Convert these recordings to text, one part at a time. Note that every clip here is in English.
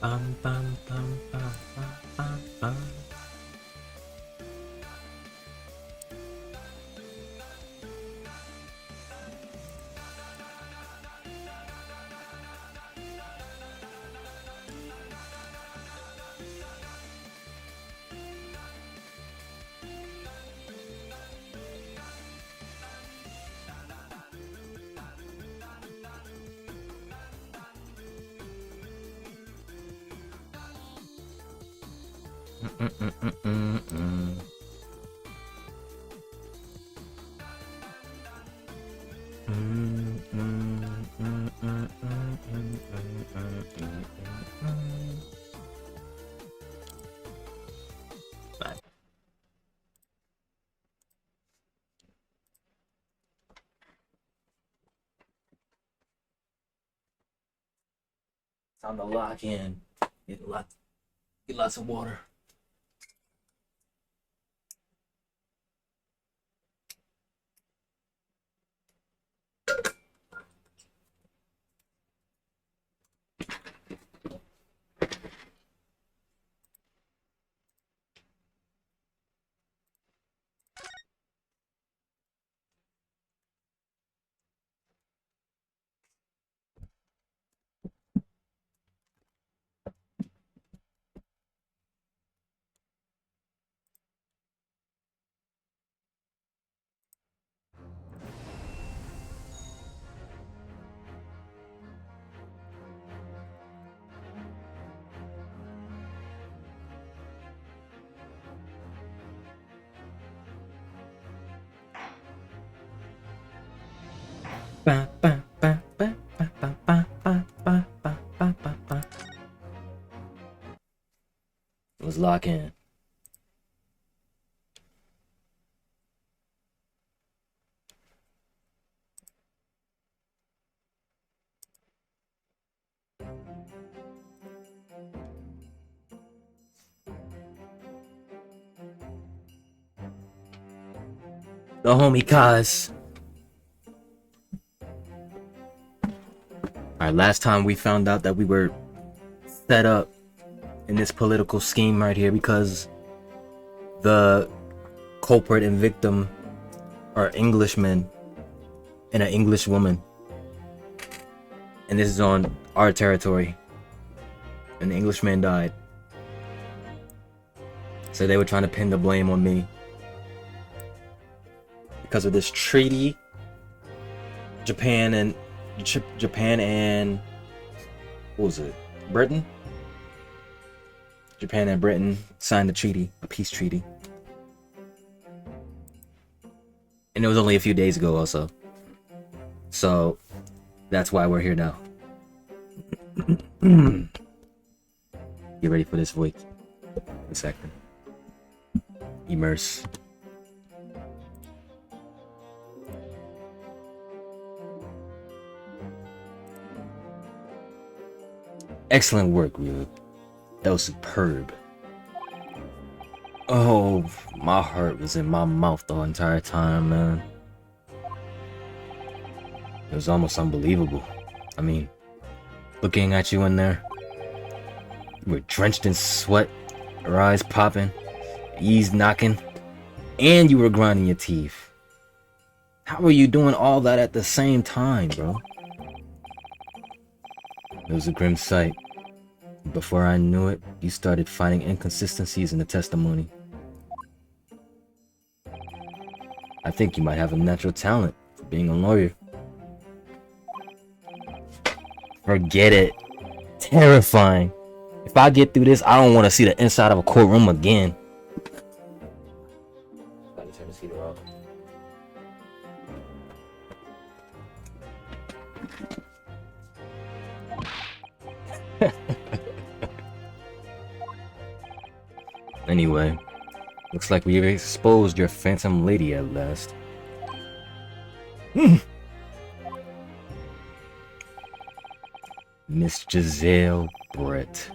Bum, bum, bum, bum, bum, bum, bum. Time to lock in. Get lots of water. Ba, ba, ba, ba, ba, ba, ba, ba, ba, ba, ba, ba, ba. Let's lock in. The homie Kaz. Alright, last time we found out that we were set up in this political scheme right here because the culprit and victim are Englishmen and an English woman. And this is on our territory. And the Englishman died. So they were trying to pin the blame on me. Because of this treaty, Japan and what was it? Britain? Japan and Britain signed the treaty, a peace treaty. And it was only a few days ago also. So that's why we're here now. Get ready for this voice. A second. Immerse. Excellent work, Ryuk. That was superb. Oh, my heart was in my mouth the entire time, man. It was almost unbelievable. I mean, looking at you in there, you were drenched in sweat, your eyes popping, ears knocking, and you were grinding your teeth. How were you doing all that at the same time, bro? It was a grim sight. Before I knew it, you started finding inconsistencies in the testimony. I think you might have a natural talent for being a lawyer. Forget it. Terrifying. If I get through this, I don't want to see the inside of a courtroom again. Anyway, looks like we've exposed your phantom lady at last. Miss Giselle Brett.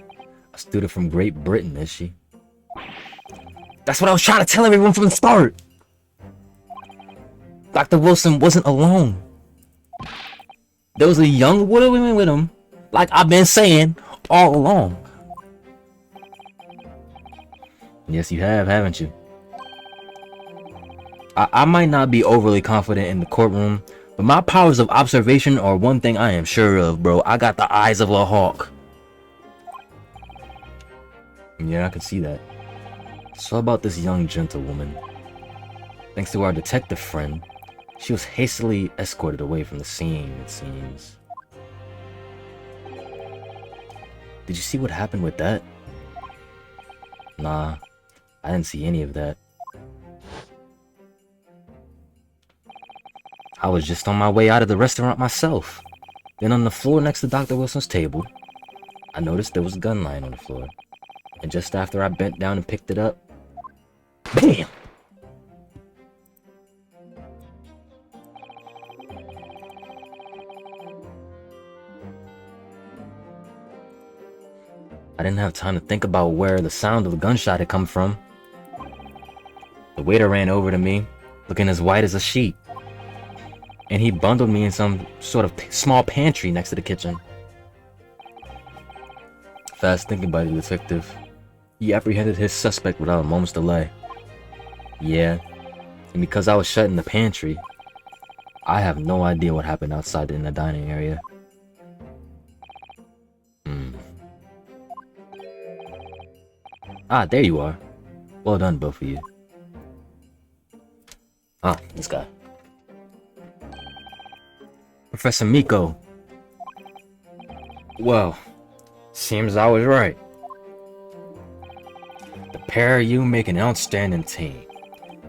A student from Great Britain, is she? That's what I was trying to tell everyone from the start! Dr. Wilson wasn't alone. There was a young woman with him, like I've been saying all along. Yes, you have, haven't you? I might not be overly confident in the courtroom, but my powers of observation are one thing I am sure of, bro. I got the eyes of a hawk. Yeah, I can see that. So about this young gentlewoman. Thanks to our detective friend, she was hastily escorted away from the scene, it seems. Did you see what happened with that? Nah, I didn't see any of that. I was just on my way out of the restaurant myself. Then on the floor next to Dr. Wilson's table, I noticed there was a gun lying on the floor. And just after I bent down and picked it up, BAM! I didn't have time to think about where the sound of the gunshot had come from. The waiter ran over to me, looking as white as a sheet. And he bundled me in some sort of small pantry next to the kitchen. Fast thinking by the detective, he apprehended his suspect without a moment's delay. Yeah, and because I was shut in the pantry, I have no idea what happened outside in the dining area. Ah, there you are. Well done, both of you. Ah, this guy. Professor Miko. Well, seems I was right. The pair of you make an outstanding team.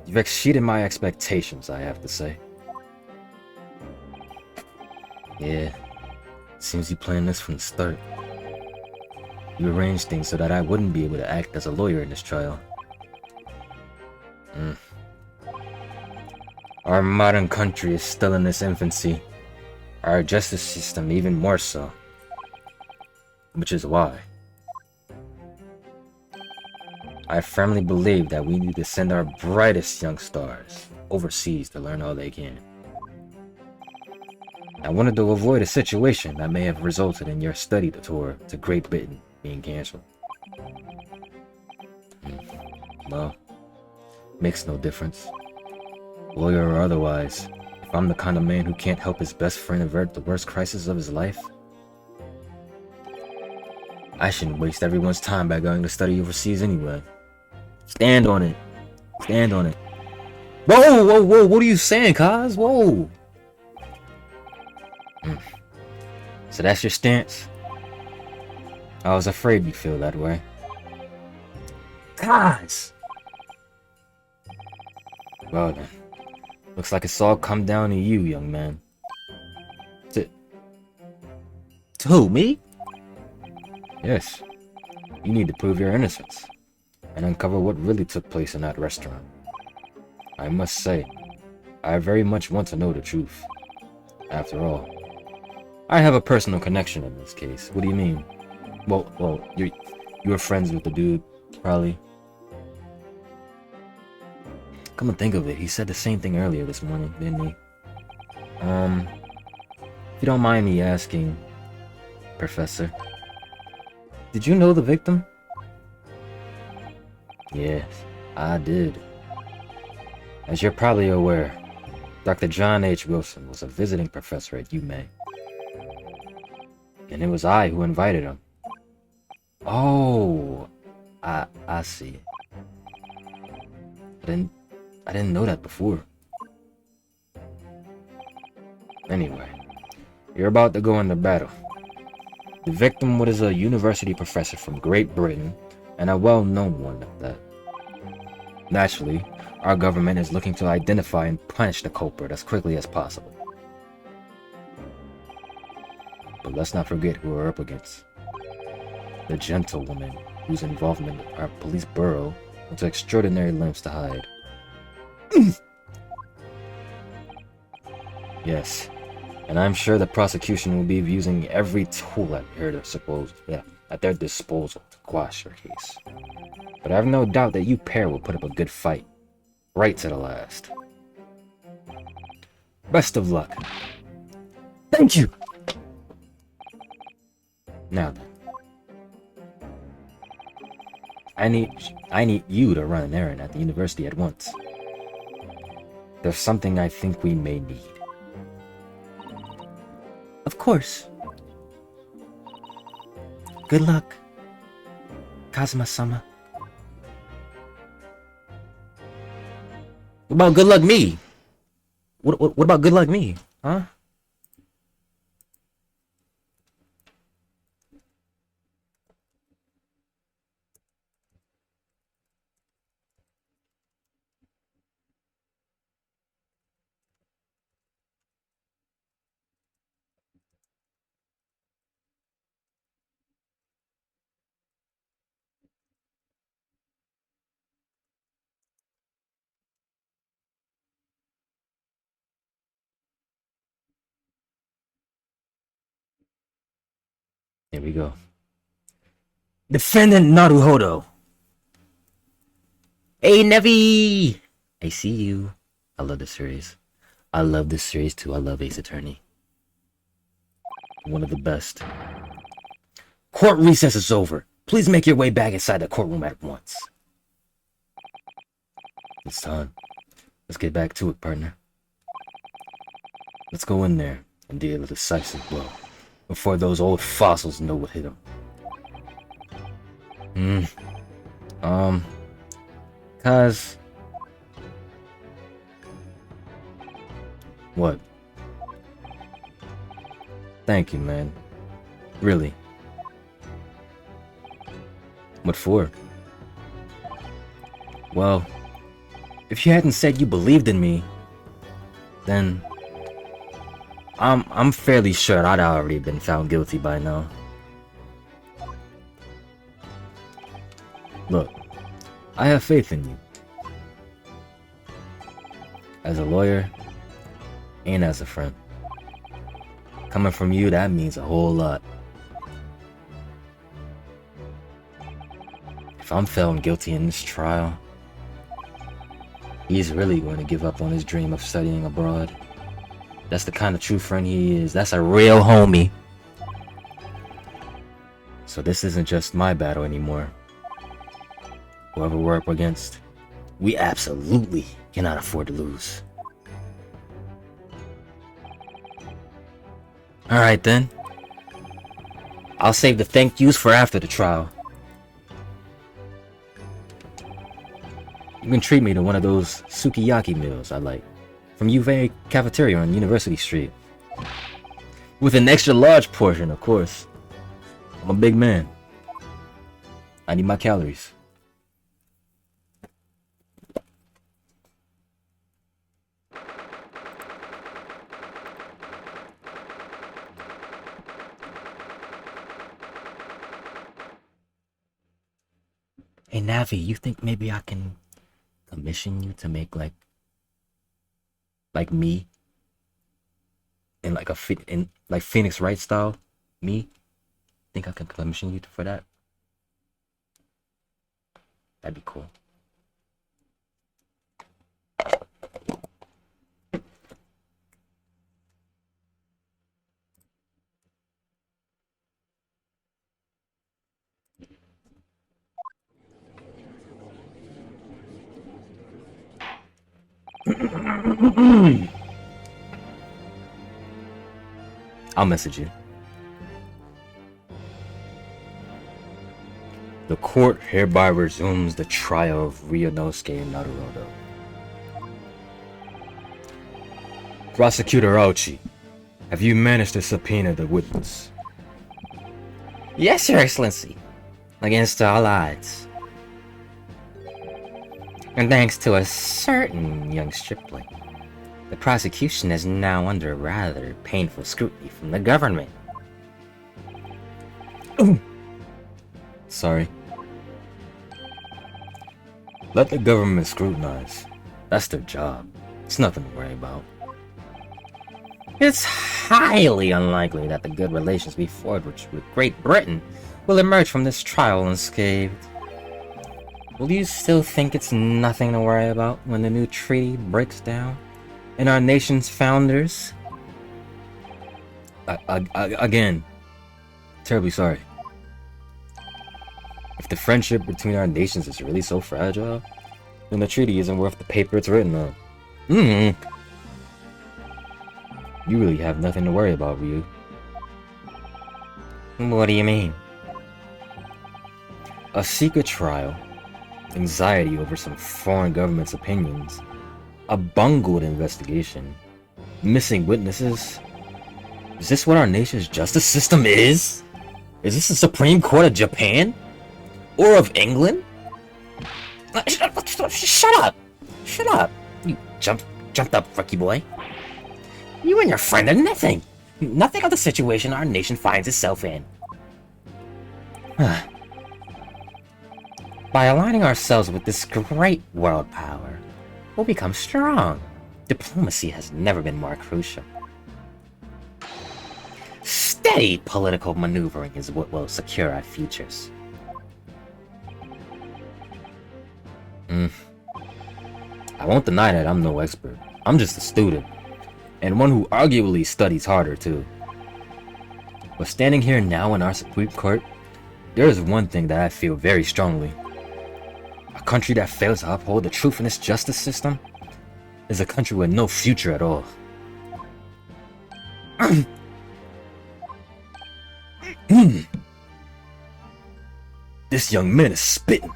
You've exceeded my expectations, I have to say. Yeah, seems you planned this from the start. You arranged things so that I wouldn't be able to act as a lawyer in this trial. Our modern country is still in its infancy. Our justice system even more so. Which is why I firmly believe that we need to send our brightest young stars overseas to learn all they can. I wanted to avoid a situation that may have resulted in your study tour to Great Britain being cancelled. Well, makes no difference. Lawyer or otherwise, if I'm the kind of man who can't help his best friend avert the worst crisis of his life, I shouldn't waste everyone's time by going to study overseas anyway. Stand on it. Stand on it. Whoa, whoa, whoa, what are you saying, Kaz? Whoa. So that's your stance? I was afraid you'd feel that way. Kaz! Well then, looks like it's all come down to you, young man. To who, me? Yes. You need to prove your innocence and uncover what really took place in that restaurant. I must say, I very much want to know the truth. After all, I have a personal connection in this case. What do you mean? Well, you were friends with the dude, probably. Come to think of it, he said the same thing earlier this morning, didn't he? If you don't mind me asking, Professor, did you know the victim? Yes, I did. As you're probably aware, Dr. John H. Wilson was a visiting professor at UMA. And it was I who invited him. Oh, I see. I didn't know that before. Anyway, you're about to go into battle. The victim was a university professor from Great Britain, and a well-known one at that. Naturally, our government is looking to identify and punish the culprit as quickly as possible. But let's not forget who we're up against. The gentlewoman whose involvement in our police bureau went to extraordinary lengths to hide. Yes, and I'm sure the prosecution will be using every tool at their disposal to quash your case. But I have no doubt that you pair will put up a good fight, right to the last. Best of luck. Thank you! Now then. I need you to run an errand at the university at once. There's something I think we may need. Of course. Good luck, Kazuma-sama. What about good luck me? What about good luck me? Huh? Here we go. Defendant Naruhodo. Hey, Nevi! I see you. I love this series. I love this series too. I love Ace Attorney. One of the best. Court recess is over. Please make your way back inside the courtroom at once. It's time. Let's get back to it, partner. Let's go in there and deal a decisive blow before those old fossils know what hit them. Cause... What? Thank you, man. Really. What for? Well, if you hadn't said you believed in me, then I'm fairly sure I'd already been found guilty by now. Look, I have faith in you. As a lawyer, and as a friend. Coming from you, that means a whole lot. If I'm found guilty in this trial, he's really going to give up on his dream of studying abroad. That's the kind of true friend he is. That's a real homie. So this isn't just my battle anymore. Whoever we're up against, we absolutely cannot afford to lose. Alright then. I'll save the thank yous for after the trial. You can treat me to one of those sukiyaki meals I like. From Uve Cafeteria on University Street. With an extra large portion, of course. I'm a big man. I need my calories. Hey Navi, you think maybe I can commission you to make like me in like like Phoenix Wright style me? Think I can commission you for that? That'd be cool. I'll message you. The court hereby resumes the trial of Ryunosuke Naruhodo. Prosecutor Ochi, have you managed to subpoena the witness? Yes, Your Excellency. Against all odds. And thanks to a certain young stripling, the prosecution is now under rather painful scrutiny from the government. Sorry. Let the government scrutinize. That's their job. It's nothing to worry about. It's highly unlikely that the good relations we forged with Great Britain will emerge from this trial unscathed. Will you still think it's nothing to worry about when the new treaty breaks down and our nation's founders? Again, terribly sorry. If the friendship between our nations is really so fragile, then the treaty isn't worth the paper it's written on. You really have nothing to worry about, Ryu. What do you mean? A secret trial, anxiety over some foreign government's opinions, a bungled investigation, missing witnesses. Is this what our nation's justice system is? Is this the Supreme Court of Japan? Or of England? Shut up! Shut up! You jumped up, rookie boy. You and your friend are nothing. Nothing of the situation our nation finds itself in. By aligning ourselves with this great world power, we'll become strong. Diplomacy has never been more crucial. Steady political maneuvering is what will secure our futures. I won't deny that I'm no expert. I'm just a student, and one who arguably studies harder too. But standing here now in our Supreme Court, there is one thing that I feel very strongly. A country that fails to uphold the truth in its justice system is a country with no future at all. This young man is spitting.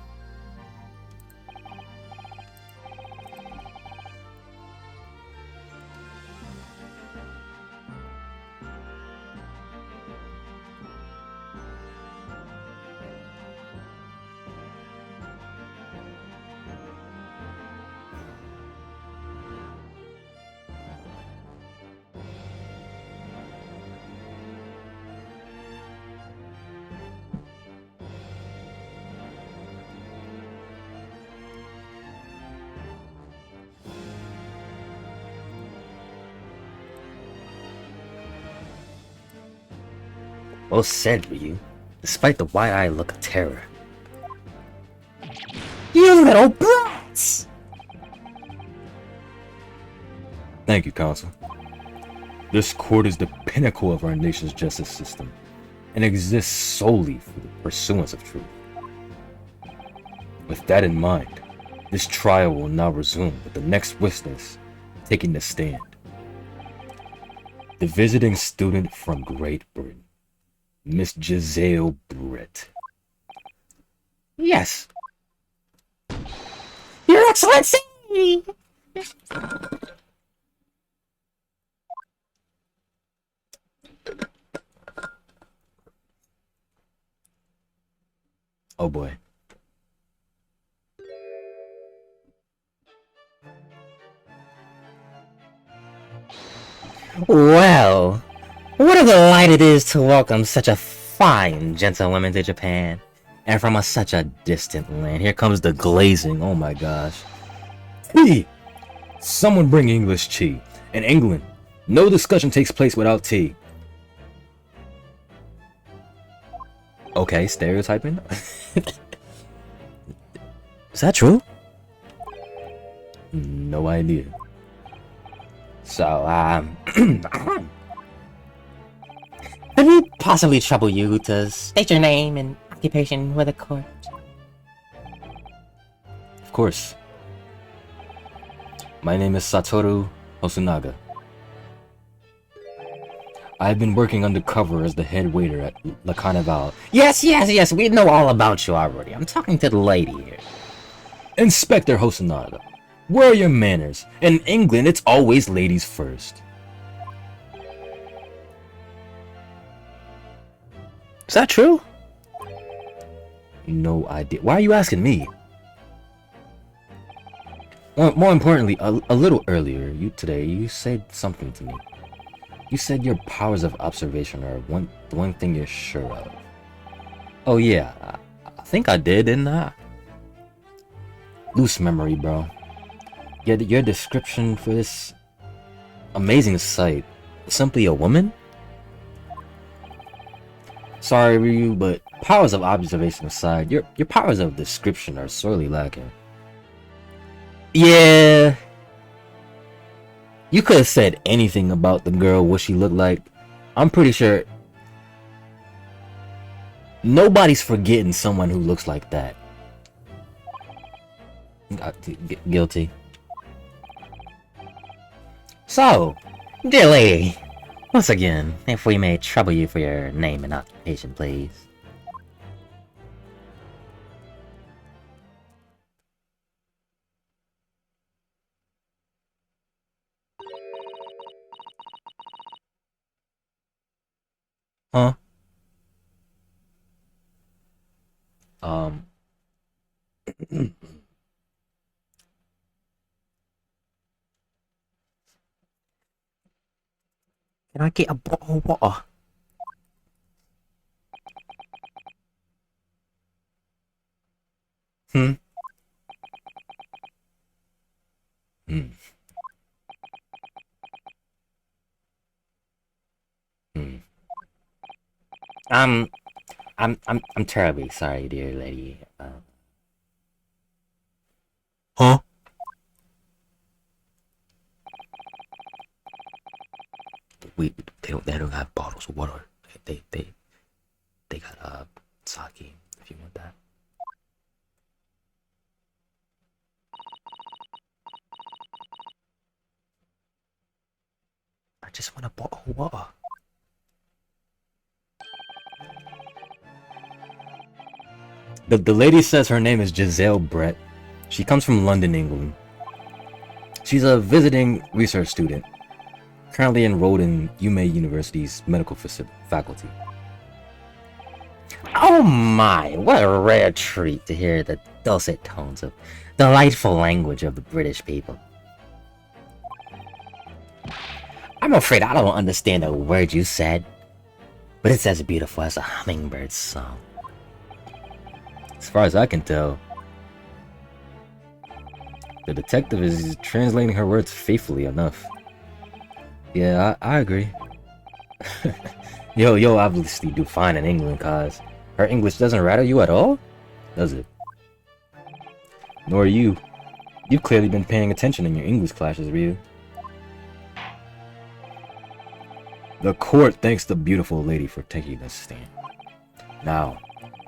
Well said, Ryu, despite the wide-eyed look of terror. You little brats! Thank you, Counsel. This court is the pinnacle of our nation's justice system, and exists solely for the pursuance of truth. With that in mind, this trial will now resume with the next witness taking the stand. The visiting student from Great Britain. Miss Giselle Brett. Yes. Your Excellency! Oh boy. Well, what a delight it is to welcome such a fine gentlewoman to Japan, and from such a distant land. Here comes the glazing, oh my gosh. Tea! Someone bring English tea. In England, no discussion takes place without tea. Okay, stereotyping? Is that true? No idea. So, could we possibly trouble you to state your name and occupation with the court? Of course. My name is Satoru Hosonaga. I've been working undercover as the head waiter at La Carnival. Yes, we know all about you already. I'm talking to the lady here. Inspector Hosonaga, where are your manners? In England, it's always ladies first. Is that true? No idea. Why are you asking me? More importantly, a little earlier, you said something to me. You said your powers of observation are the one thing you're sure of. Oh yeah, I think I did, didn't I? Loose memory, bro. Your description for this amazing sight. Simply a woman? Sorry, Ryu, but powers of observation aside, your powers of description are sorely lacking. Yeah, you could have said anything about the girl, what she looked like. I'm pretty sure nobody's forgetting someone who looks like that. Guilty. So, dear lady, once again, if we may trouble you for your name and occupation, please. Huh? Um. Can I get a bottle of water? Hmm? Hmm. Hmm. Um, I'm terribly sorry, dear lady. Huh? We they don't have bottles of water. They got sake if you want that. I just want a bottle of water. The lady says her name is Giselle Brett. She comes from London, England. She's a visiting research student, currently enrolled in UMay University's medical faculty. Oh my, what a rare treat to hear the dulcet tones of delightful language of the British people. I'm afraid I don't understand a word you said, but it's as beautiful as a hummingbird's song. As far as I can tell, the detective is translating her words faithfully enough. Yeah, I agree. Yo, obviously do fine in England, cause her English doesn't rattle you at all, does it? Nor you. You've clearly been paying attention in your English classes, Ryu. The court thanks the beautiful lady for taking this stand. Now,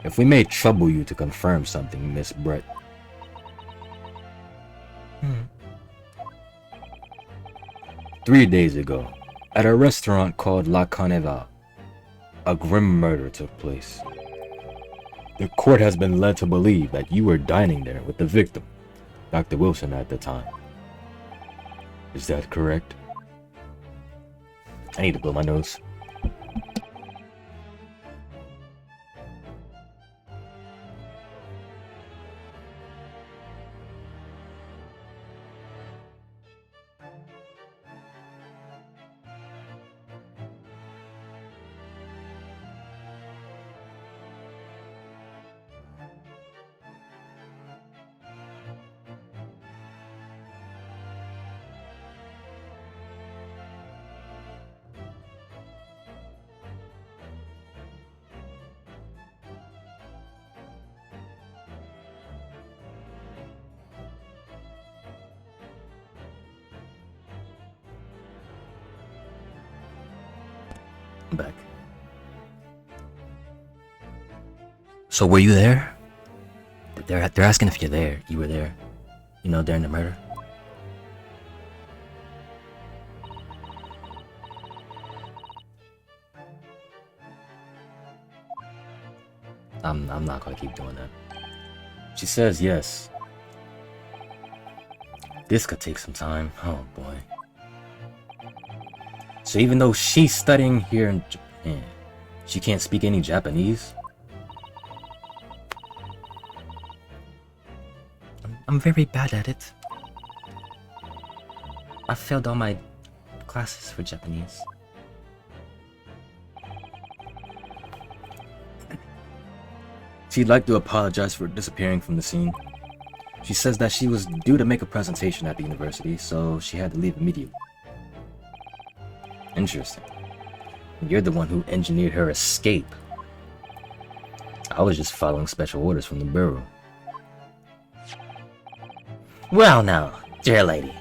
if we may trouble you to confirm something, Miss Brett. 3 days ago, at a restaurant called La Carnival, a grim murder took place. The court has been led to believe that you were dining there with the victim, Dr. Wilson, at the time. Is that correct? I need to blow my nose. I'm back. So were you there? They're asking if you're there. You were there. You know, during the murder. I'm not gonna keep doing that. She says yes. This could take some time. Oh boy. So even though she's studying here in Japan, she can't speak any Japanese? I'm very bad at it. I failed all my classes for Japanese. She'd like to apologize for disappearing from the scene. She says that she was due to make a presentation at the university, so she had to leave immediately. Interesting. You're the one who engineered her escape. I was just following special orders from the Bureau. Well now, dear lady,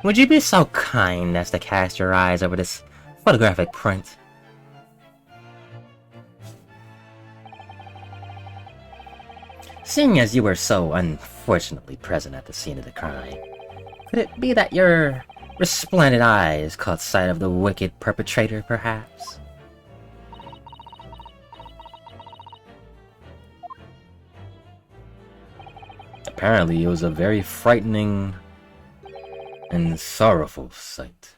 would you be so kind as to cast your eyes over this photographic print? Seeing as you were so unfortunately present at the scene of the crime, could it be that your resplendent eyes caught sight of the wicked perpetrator, perhaps? Apparently, it was a very frightening and sorrowful sight.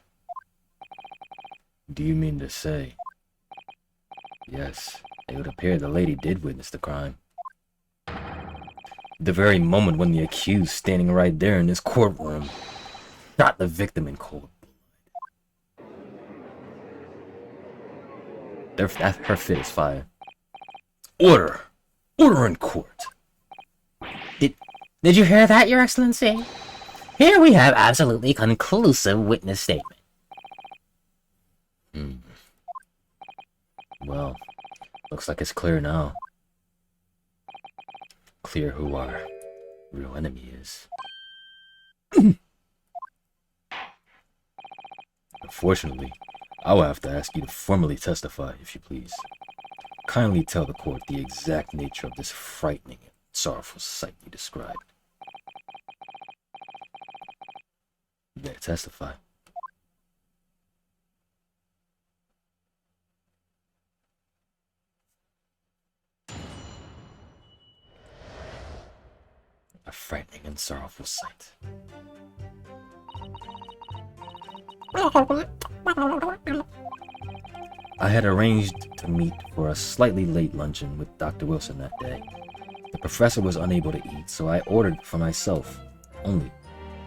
Do you mean to say? Yes, it would appear the lady did witness the crime. The very moment when the accused, standing right there in this courtroom, shot the victim in cold blood. Her fit is fire. Order! Order in court! Did you hear that, Your Excellency? Here we have absolutely conclusive witness statement. Well, looks like it's clear now. Clear who our real enemy is. Unfortunately, I will have to ask you to formally testify, if you please. Kindly tell the court the exact nature of this frightening and sorrowful sight you described. You better testify. A frightening and sorrowful sight. I had arranged to meet for a slightly late luncheon with Dr. Wilson that day. The professor was unable to eat, so I ordered for myself only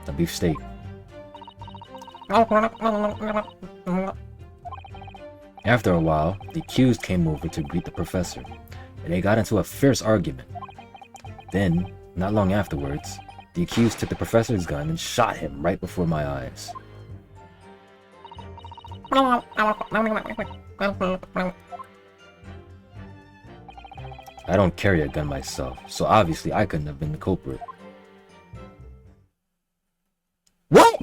a beef steak. After a while, the accused came over to greet the professor, and they got into a fierce argument. Then, not long afterwards, the accused took the professor's gun and shot him right before my eyes. I don't carry a gun myself, so obviously I couldn't have been the culprit. What?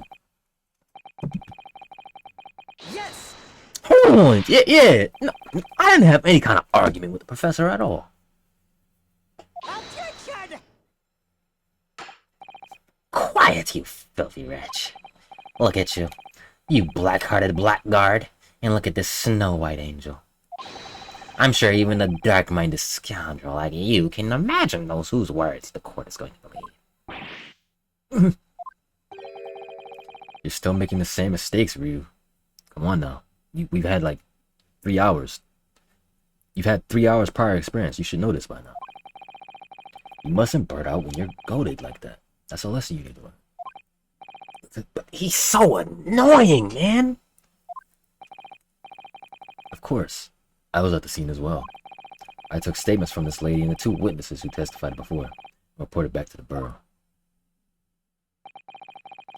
Yes! Hold on, yeah. No, I didn't have any kind of argument with the professor at all. Objection! Quiet, you filthy wretch. Look at you. You black-hearted blackguard. And look at this Snow-White angel. I'm sure even a dark-minded scoundrel like you can imagine those whose words the court is going to believe. You're still making the same mistakes, Ryu. Come on now. We've had like 3 hours. You've had 3 hours prior experience. You should know this by now. You mustn't burn out when you're goaded like that. That's a lesson you need to learn. But he's so annoying, man. Of course. I was at the scene as well. I took statements from this lady and the 2 witnesses who testified before, and reported back to the borough.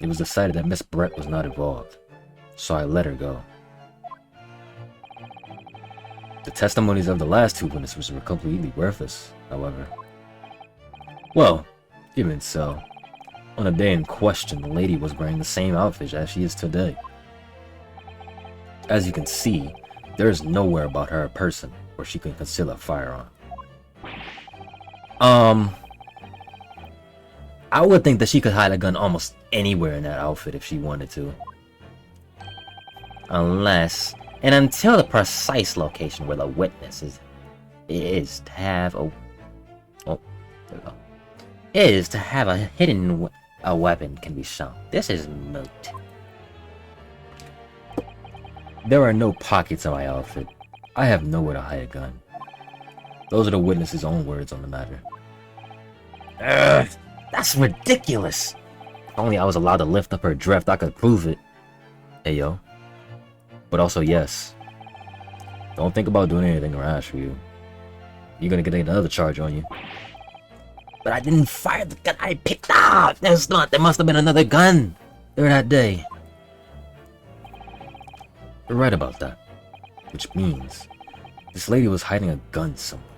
It was decided that Miss Brett was not involved, so I let her go. The testimonies of the last 2 witnesses were completely worthless, however. Well, even so, on the day in question, the lady was wearing the same outfit as she is today. As you can see, there is nowhere about her a person where she can conceal a firearm. I would think that she could hide a gun almost anywhere in that outfit if she wanted to. Unless and until the precise location where the witness is to have a hidden weapon can be shown. This is moot. There are no pockets on my outfit. I have nowhere to hide a gun. Those are the witness's own words on the matter. That's ridiculous. If only I was allowed to lift up her drift, I could prove it. Hey, yo. But also, yes. Don't think about doing anything rash for you. you're gonna get another charge on you. But I didn't fire the gun I picked out. There's not. There must have been another gun there that day. You're right about that. Which means this lady was hiding a gun somewhere.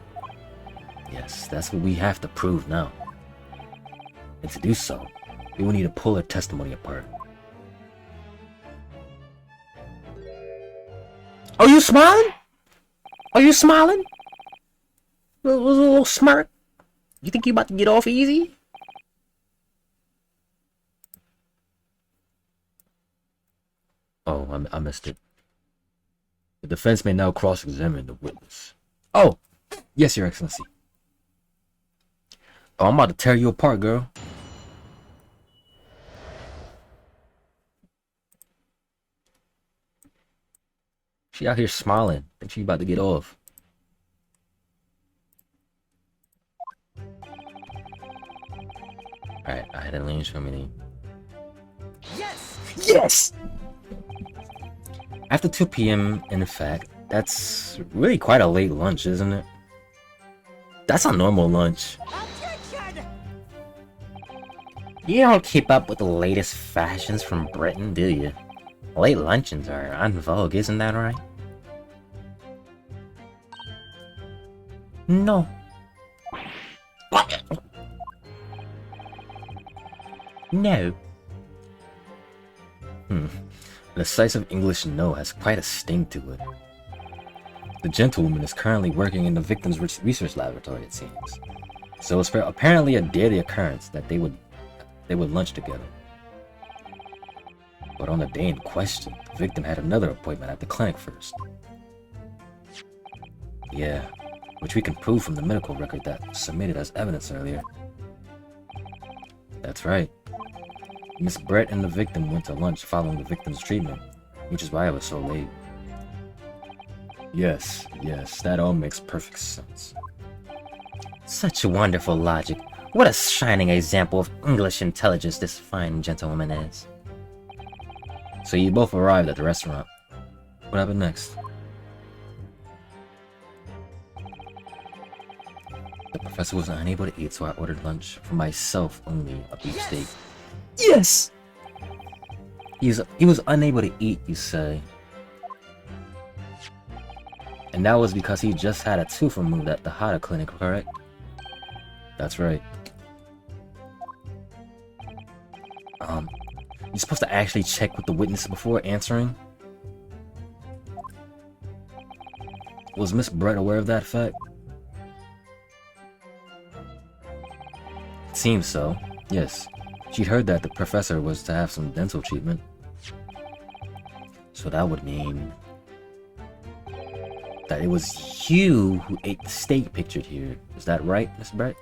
Yes, that's what we have to prove now. And to do so, we will need to pull her testimony apart. Are you smiling? Are you smiling? A little smirk. You think you about to get off easy? Oh, I missed it. The defense may now cross-examine the witness. Oh, Yes, Your Excellency. Oh, I'm about to tear you apart, girl. She out here smiling. Think she about to get off. Alright, I had a range for me. yes! After 2 p.m., in fact, that's really quite a late lunch, isn't it? That's a normal lunch. You don't keep up with the latest fashions from Britain, do you? Late luncheons are en vogue, isn't that right? No. No. The decisive English no has quite a sting to it. The gentlewoman is currently working in the victim's research laboratory, it seems. So it's apparently a daily occurrence that they would lunch together. But on the day in question, the victim had another appointment at the clinic first. Yeah, which we can prove from the medical record that was submitted as evidence earlier. That's right. Miss Brett and the victim went to lunch following the victim's treatment, which is why it was so late. Yes, that all makes perfect sense. Such wonderful logic. What a shining example of English intelligence this fine gentlewoman is. So you both arrived at the restaurant. What happened next? The professor was unable to eat, so I ordered lunch for myself only, a beef steak. Yes! He was unable to eat, you say? And that was because he just had a tooth removed at the Hada clinic, correct? That's right. You're supposed to actually check with the witness before answering? Was Miss Brett aware of that fact? It seems so, yes. She'd heard that the professor was to have some dental treatment. So that would mean that it was you who ate the steak pictured here. Is that right, Miss Brett?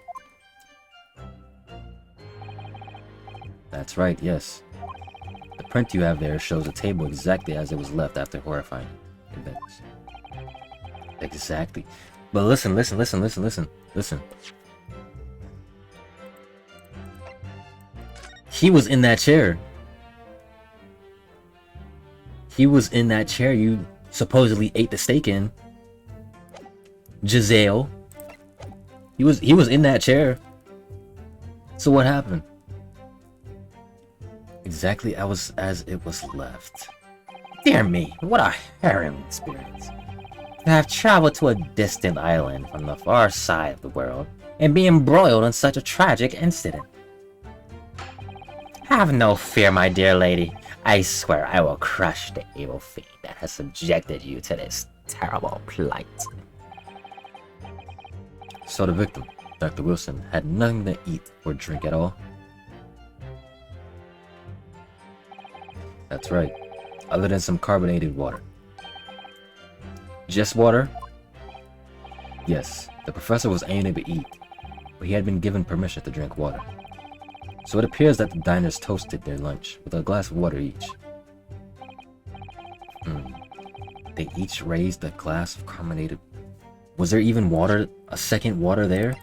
That's right, yes. The print you have there shows the table exactly as it was left after horrifying events. Exactly. But listen. He was in that chair. He was in that chair you supposedly ate the steak in. Giselle. He was in that chair. So what happened? Exactly as it was left. Dear me, what a harrowing experience. To have traveled to a distant island from the far side of the world and be embroiled in such a tragic incident. Have no fear, my dear lady. I swear I will crush the evil fiend that has subjected you to this terrible plight. So the victim, Dr. Wilson, had nothing to eat or drink at all? That's right, other than some carbonated water. Just water? Yes, the professor was unable to eat, but he had been given permission to drink water. So it appears that the diners toasted their lunch with a glass of water each. They each raised a glass of carbonated... Was there even water, a second water there?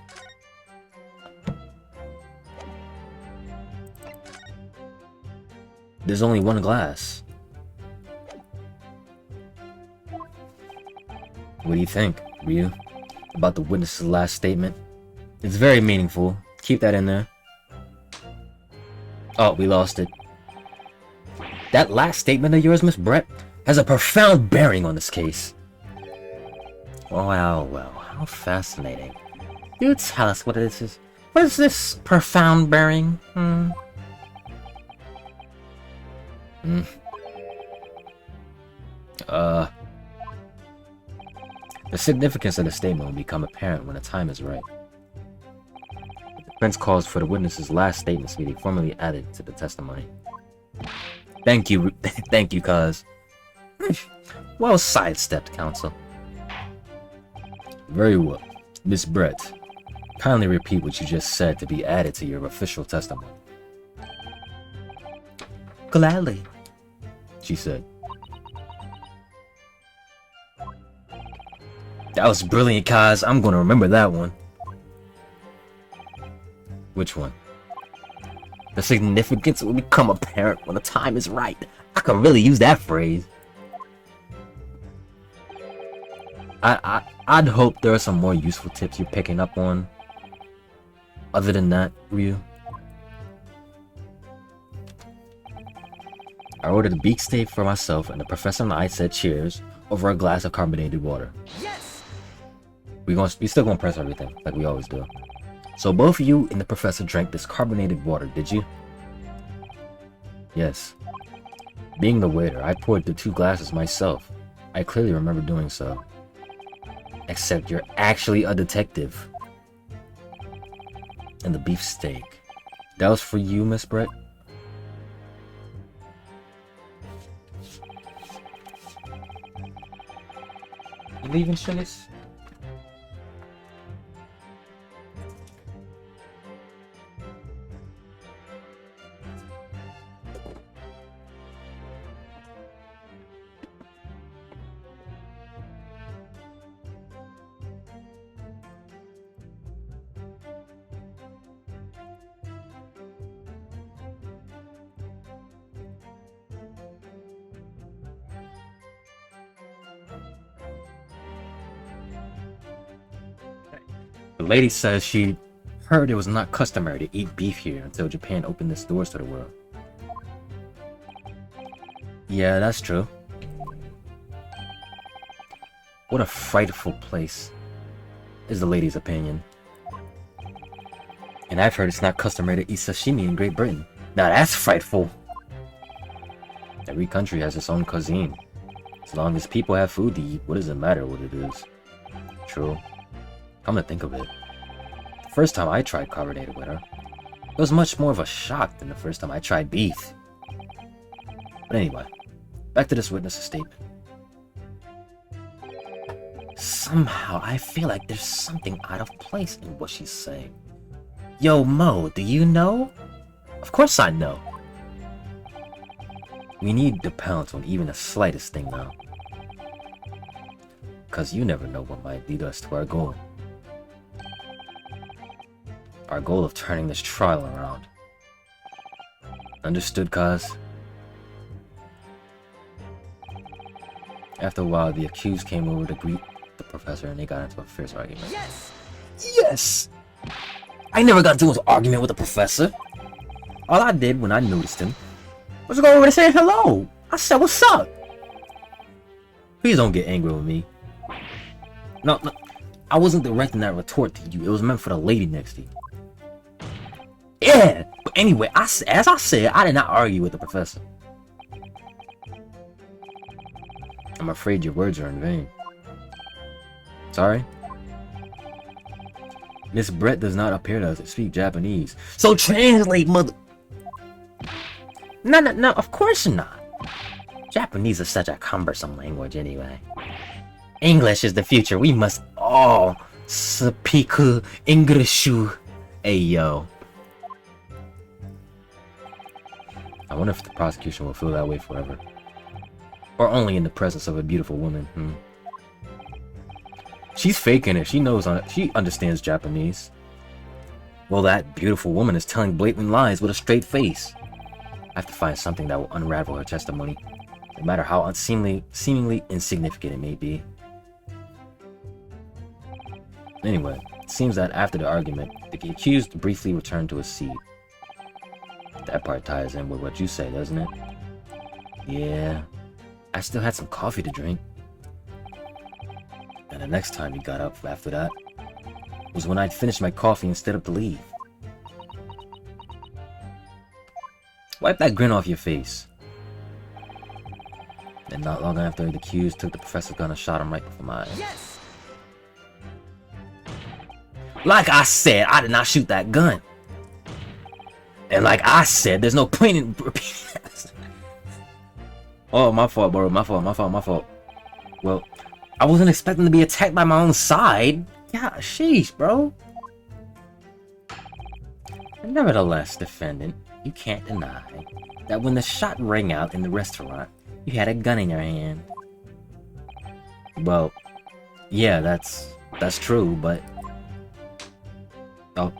There's only one glass. What do you think, Ryu? about the witness's last statement. It's very meaningful. Keep that in there. Oh, we lost it. That last statement of yours, Miss Brett, has a profound bearing on this case. Well, how fascinating. You tell us what this is. What is this profound bearing? The significance of the statement will become apparent when the time is right. The defense calls for the witness's last statements to be formally added to the testimony. Thank you, thank you, cuz. Well sidestepped, counsel. Very well. Miss Brett, kindly repeat what you just said to be added to your official testimony. Gladly, she said. That was brilliant, Kaz. I'm gonna remember that one. Which one? the significance will become apparent when the time is right. I can really use that phrase. I'd hope there are some more useful tips you're picking up on. Other than that, Ryu. I ordered a beef steak for myself, and the professor and I said cheers over a glass of carbonated water. Yes! We still gonna press everything, like we always do. So both you and the professor drank this carbonated water, did you? Yes. Being the waiter, I poured the 2 glasses myself. I clearly remember doing so. Except you're actually a detective. And the beef steak. That was for you, Miss Brett? You leaving, Shinice? The lady says she heard it was not customary to eat beef here until Japan opened its doors to the world. Yeah, that's true. What a frightful place, is the lady's opinion. And I've heard it's not customary to eat sashimi in Great Britain. Now that's frightful. Every country has its own cuisine. As long as people have food to eat, what does it matter what it is? True. Come to think of it, the first time I tried carbonated water, it was much more of a shock than the first time I tried beef. But anyway, back to this witness's statement. Somehow I feel like there's something out of place in what she's saying. Yo, Mo, do you know? Of course I know. We need to pounce on even the slightest thing now. Cause you never know what might lead us to our goal. Our goal of turning this trial around. Understood, Kaz? After a while, the accused came over to greet the professor and they got into a fierce argument. Yes! Yes! I never got into an argument with the professor. All I did when I noticed him was go over to say hello. I said, what's up? Please don't get angry with me. No, I wasn't directing that retort to you. It was meant for the lady next to you. Yeah, but anyway, as I said, I did not argue with the professor. I'm afraid your words are in vain. Sorry? Miss Brett does not appear to speak Japanese. So translate, mother... No, of course not. Japanese is such a cumbersome language anyway. English is the future. We must all speak English. Hey, yo. I wonder if the prosecution will feel that way forever. Or only in the presence of a beautiful woman. She's faking it. She knows. She understands Japanese. Well, that beautiful woman is telling blatant lies with a straight face. I have to find something that will unravel her testimony, no matter how seemingly insignificant it may be. Anyway, it seems that after the argument, the accused briefly returned to his seat. That part ties in with what you say, doesn't it? Yeah, I still had some coffee to drink. And the next time he got up after that was when I'd finished my coffee and stood up to leave. Wipe that grin off your face. And not long after, the accused took the professor's gun and shot him right before my eyes. Yes! Like I said, I did not shoot that gun. And like I said, there's no point in repeating that. Oh, my fault, bro. My fault. Well, I wasn't expecting to be attacked by my own side. Yeah, sheesh, bro. Nevertheless, defendant, you can't deny that when the shot rang out in the restaurant, you had a gun in your hand. Well, yeah, that's true, but... Oh.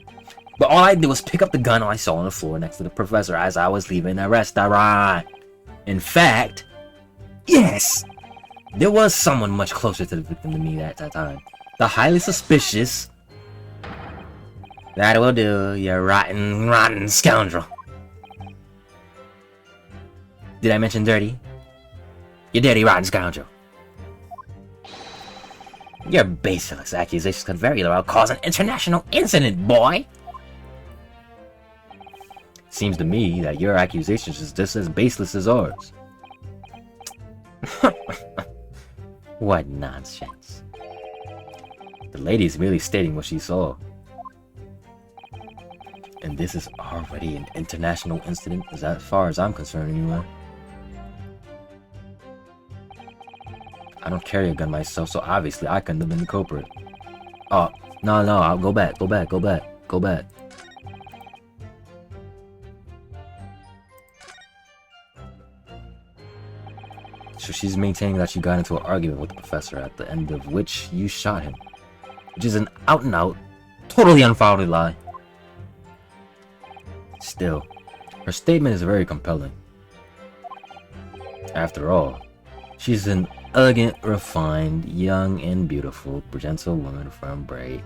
But all I did was pick up the gun I saw on the floor next to the professor as I was leaving the restaurant. In fact, yes! There was someone much closer to the victim than me at that time. The highly suspicious... That will do, you rotten scoundrel. Did I mention dirty? You dirty, rotten scoundrel. Your baseless accusations could very well cause an international incident, boy! Seems to me that your accusations is just as baseless as ours. What nonsense. The lady's merely stating what she saw. And this is already an international incident, as far as I'm concerned anyway. I don't carry a gun myself, so obviously I couldn't have been the culprit. Oh, no, I'll go back. So she's maintaining that you got into an argument with the professor, at the end of which you shot him. Which is an out-and-out, totally unfounded lie. Still, her statement is very compelling. After all, she's an elegant, refined, young, and beautiful, gentle woman from Bray.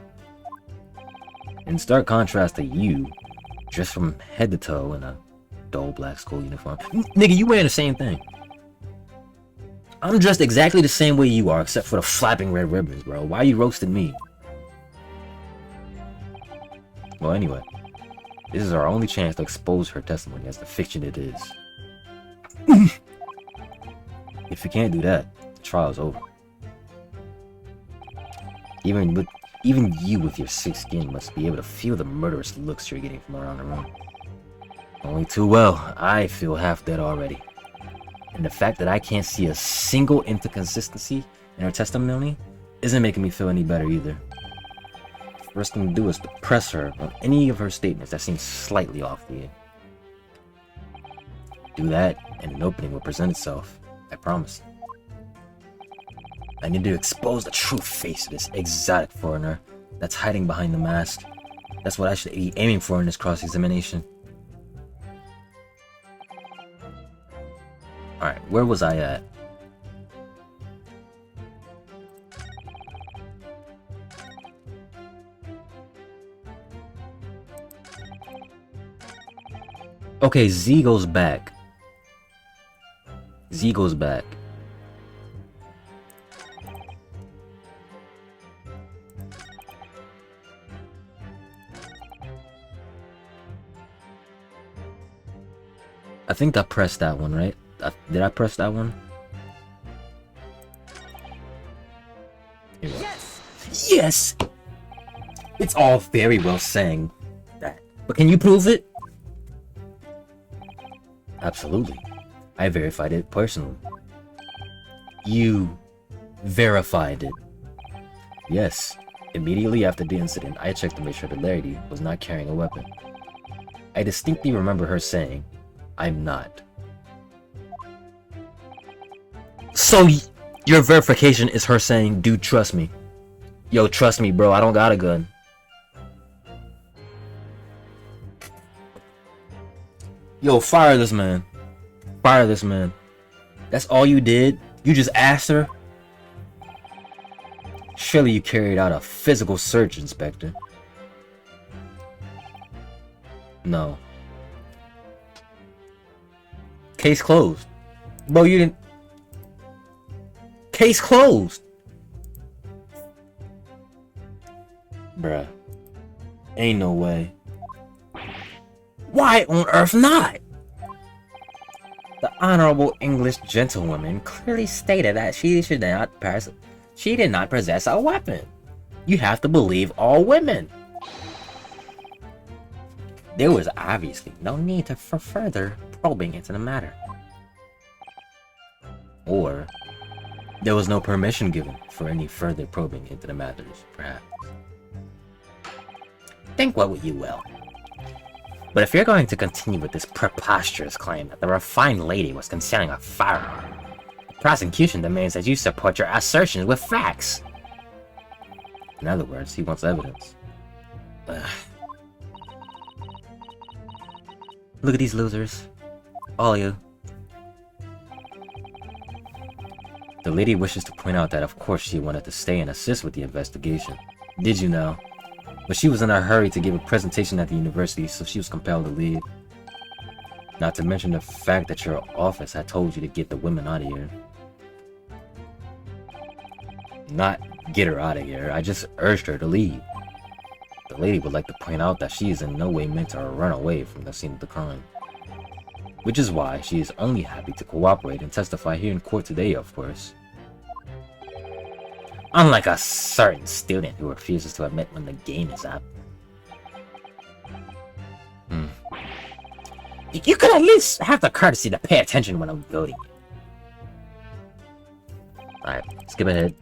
In stark contrast to you, dressed from head to toe in a dull black school uniform. Nigga, you wearing the same thing. I'm dressed exactly the same way you are, except for the flapping red ribbons, bro. Why you roasting me? Well, anyway, this is our only chance to expose her testimony as the fiction it is. If you can't do that, the trial's over. Even you with your sick skin must be able to feel the murderous looks you're getting from around the room. Only too well, I feel half dead already. And the fact that I can't see a single inconsistency in her testimony isn't making me feel any better either. First thing to do is to press her on any of her statements that seem slightly off to you. Do that, and an opening will present itself. I promise. I need to expose the true face of this exotic foreigner that's hiding behind the mask. That's what I should be aiming for in this cross-examination. Alright, where was I at? Okay, Z goes back. Z goes back. I think I pressed that one, right? Did I press that one? Yes! Yes! It's all very well saying that, but can you prove it? Absolutely. I verified it personally. You verified it? Yes. Immediately after the incident, I checked to make sure that Larry was not carrying a weapon. I distinctly remember her saying, "I'm not." So, your verification is her saying, "Dude, trust me." Yo, trust me, bro, I don't got a gun. Yo, fire this man. Fire this man. That's all you did? You just asked her? Surely you carried out a physical search, Inspector. No. Case closed. Bro, you didn't... Case closed! Bruh. Ain't no way. Why on earth not? The Honorable English Gentlewoman clearly stated that she did not possess a weapon. You have to believe all women. There was obviously no need for further probing into the matter. Or, there was no permission given for any further probing into the matters, perhaps. Think what you will. But if you're going to continue with this preposterous claim that the refined lady was concealing a firearm, the prosecution demands that you support your assertions with facts. In other words, he wants evidence. Ugh. Look at these losers. All of you. The lady wishes to point out that of course she wanted to stay and assist with the investigation. Did you know? But she was in a hurry to give a presentation at the university, so she was compelled to leave. Not to mention the fact that your office had told you to get the women out of here. Not get her out of here, I just urged her to leave. The lady would like to point out that she is in no way meant to run away from the scene of the crime. Which is why she is only happy to cooperate and testify here in court today, of course. Unlike a certain student who refuses to admit when the game is up. You could at least have the courtesy to pay attention when I'm voting. Alright, skip ahead.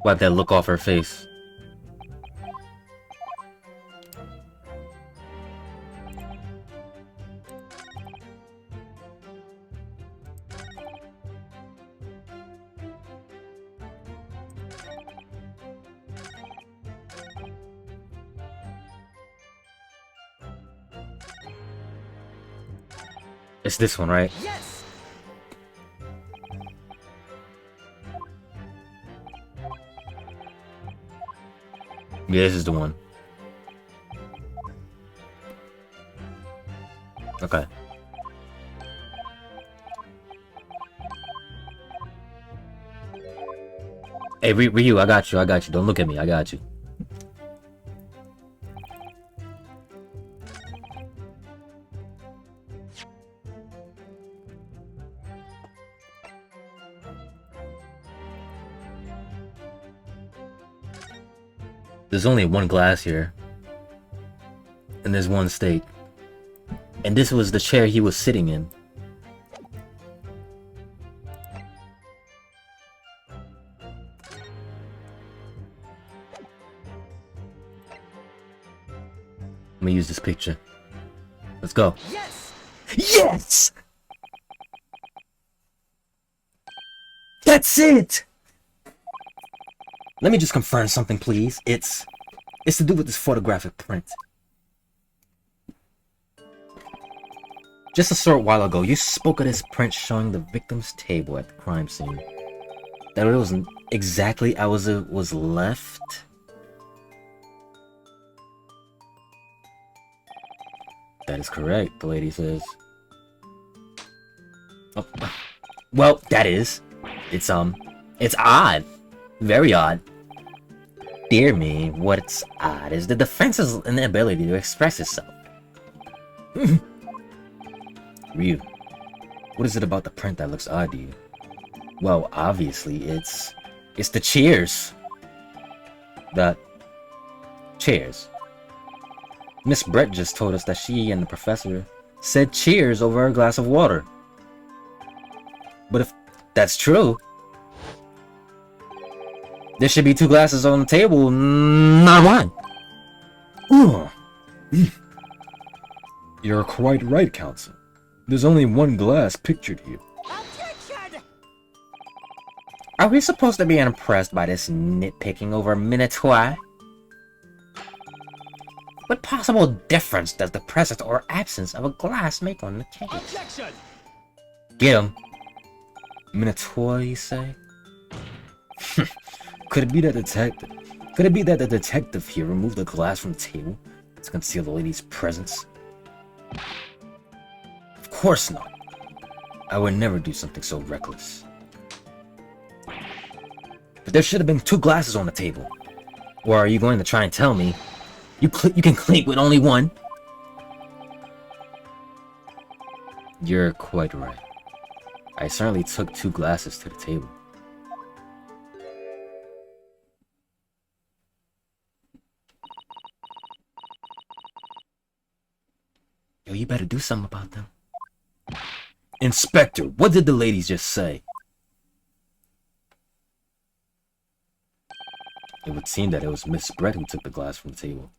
Wipe that look off her face. It's this one, right? Yes. Yeah, this is the one. Okay. Hey, Ryu, I got you, Don't look at me, I got you. There's only one glass here. And there's one steak. And this was the chair he was sitting in. Let me use this picture. Let's go. Yes. Yes! That's it! Let me just confirm something, please. It's to do with this photographic print. Just a short while ago, you spoke of this print showing the victim's table at the crime scene. That it wasn't exactly as it was left? That is correct, the lady says. Oh, well, that is. It's odd. Very odd. Dear me, what's odd is the defense's inability to express itself. Ryu, what is it about the print that looks odd to you? Well, obviously, it's the cheers. The cheers. Miss Brett just told us that she and the professor said cheers over a glass of water. But if that's true, there should be two glasses on the table, not one. Ooh. You're quite right, Counsel. There's only one glass pictured here. Objection! Are we supposed to be impressed by this nitpicking over Minotaur? What possible difference does the presence or absence of a glass make on the case? Objection! Get him. Minotaur, you say? Could it be that detective? Could it be that the detective here removed the glass from the table to conceal the lady's presence? Of course not. I would never do something so reckless. But there should have been 2 glasses on the table. Or are you going to try and tell me you can clink with only one? You're quite right. I certainly took 2 glasses to the table. Yo, you better do something about them. Inspector, what did the ladies just say? It would seem that it was Miss Brett who took the glass from the table.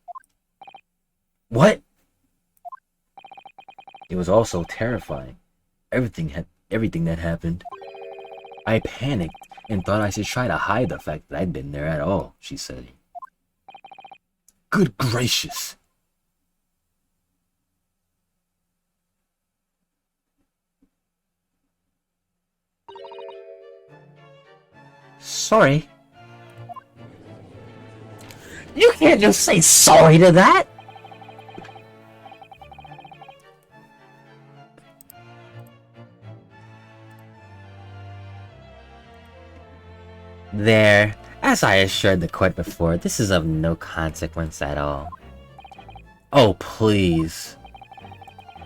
What? It was also terrifying. Everything that happened. I panicked and thought I should try to hide the fact that I'd been there at all, she said. Good gracious! Sorry. You can't just say sorry to that! There. As I assured the court before, this is of no consequence at all. Oh, please.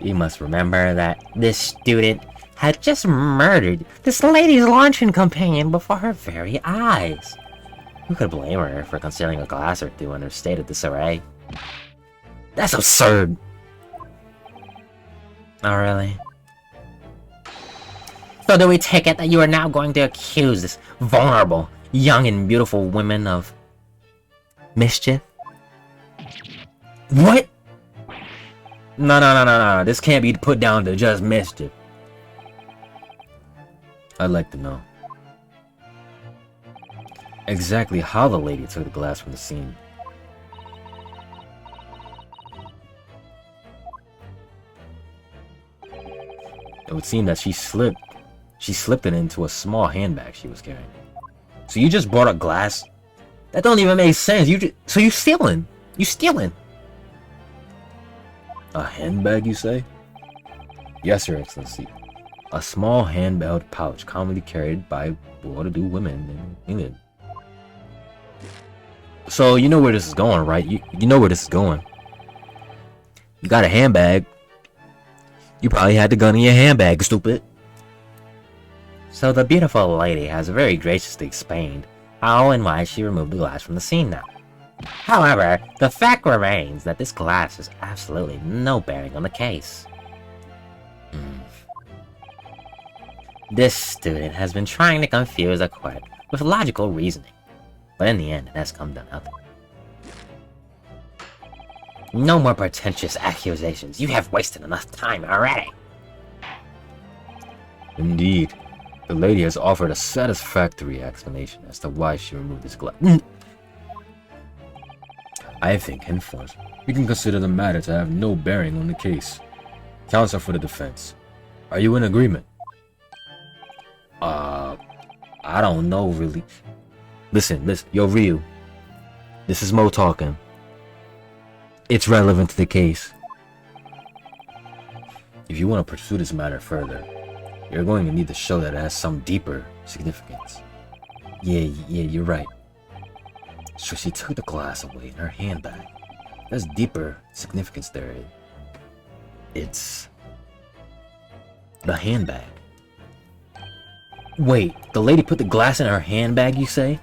You must remember that this student had just murdered this lady's luncheon companion before her very eyes. Who could blame her for concealing a glass or 2 in her state of disarray? That's absurd. Oh, really? So do we take it that you are now going to accuse this vulnerable, young and beautiful woman of mischief? What? No. This can't be put down to just mischief. I'd like to know exactly how the lady took the glass from the scene. It would seem that she slipped it into a small handbag she was carrying. So you just brought a glass? That don't even make sense. So you stealing? You stealing? A handbag, you say? Yes, Your Excellency. A small hand-held pouch commonly carried by well-to-do women in England. So you know where this is going, right? You know where this is going. You got a handbag. You probably had the gun in your handbag, stupid. So the beautiful lady has very graciously explained how and why she removed the glass from the scene now. However, the fact remains that this glass has absolutely no bearing on the case. This student has been trying to confuse the court with logical reasoning, but in the end it has come to nothing. No more pretentious accusations. You have wasted enough time already. Indeed. The lady has offered a satisfactory explanation as to why she removed this glass. I think, henceforth, we can consider the matter to have no bearing on the case. Counsel for the defense. Are you in agreement? I don't know, really. Listen, yo, Ryu. This is Mo talking. It's relevant to the case. If you want to pursue this matter further, you're going to need to show that it has some deeper significance. Yeah, you're right. So she took the glass away in her handbag. There's deeper significance there. It's the handbag. Wait, the lady put the glass in her handbag, you say?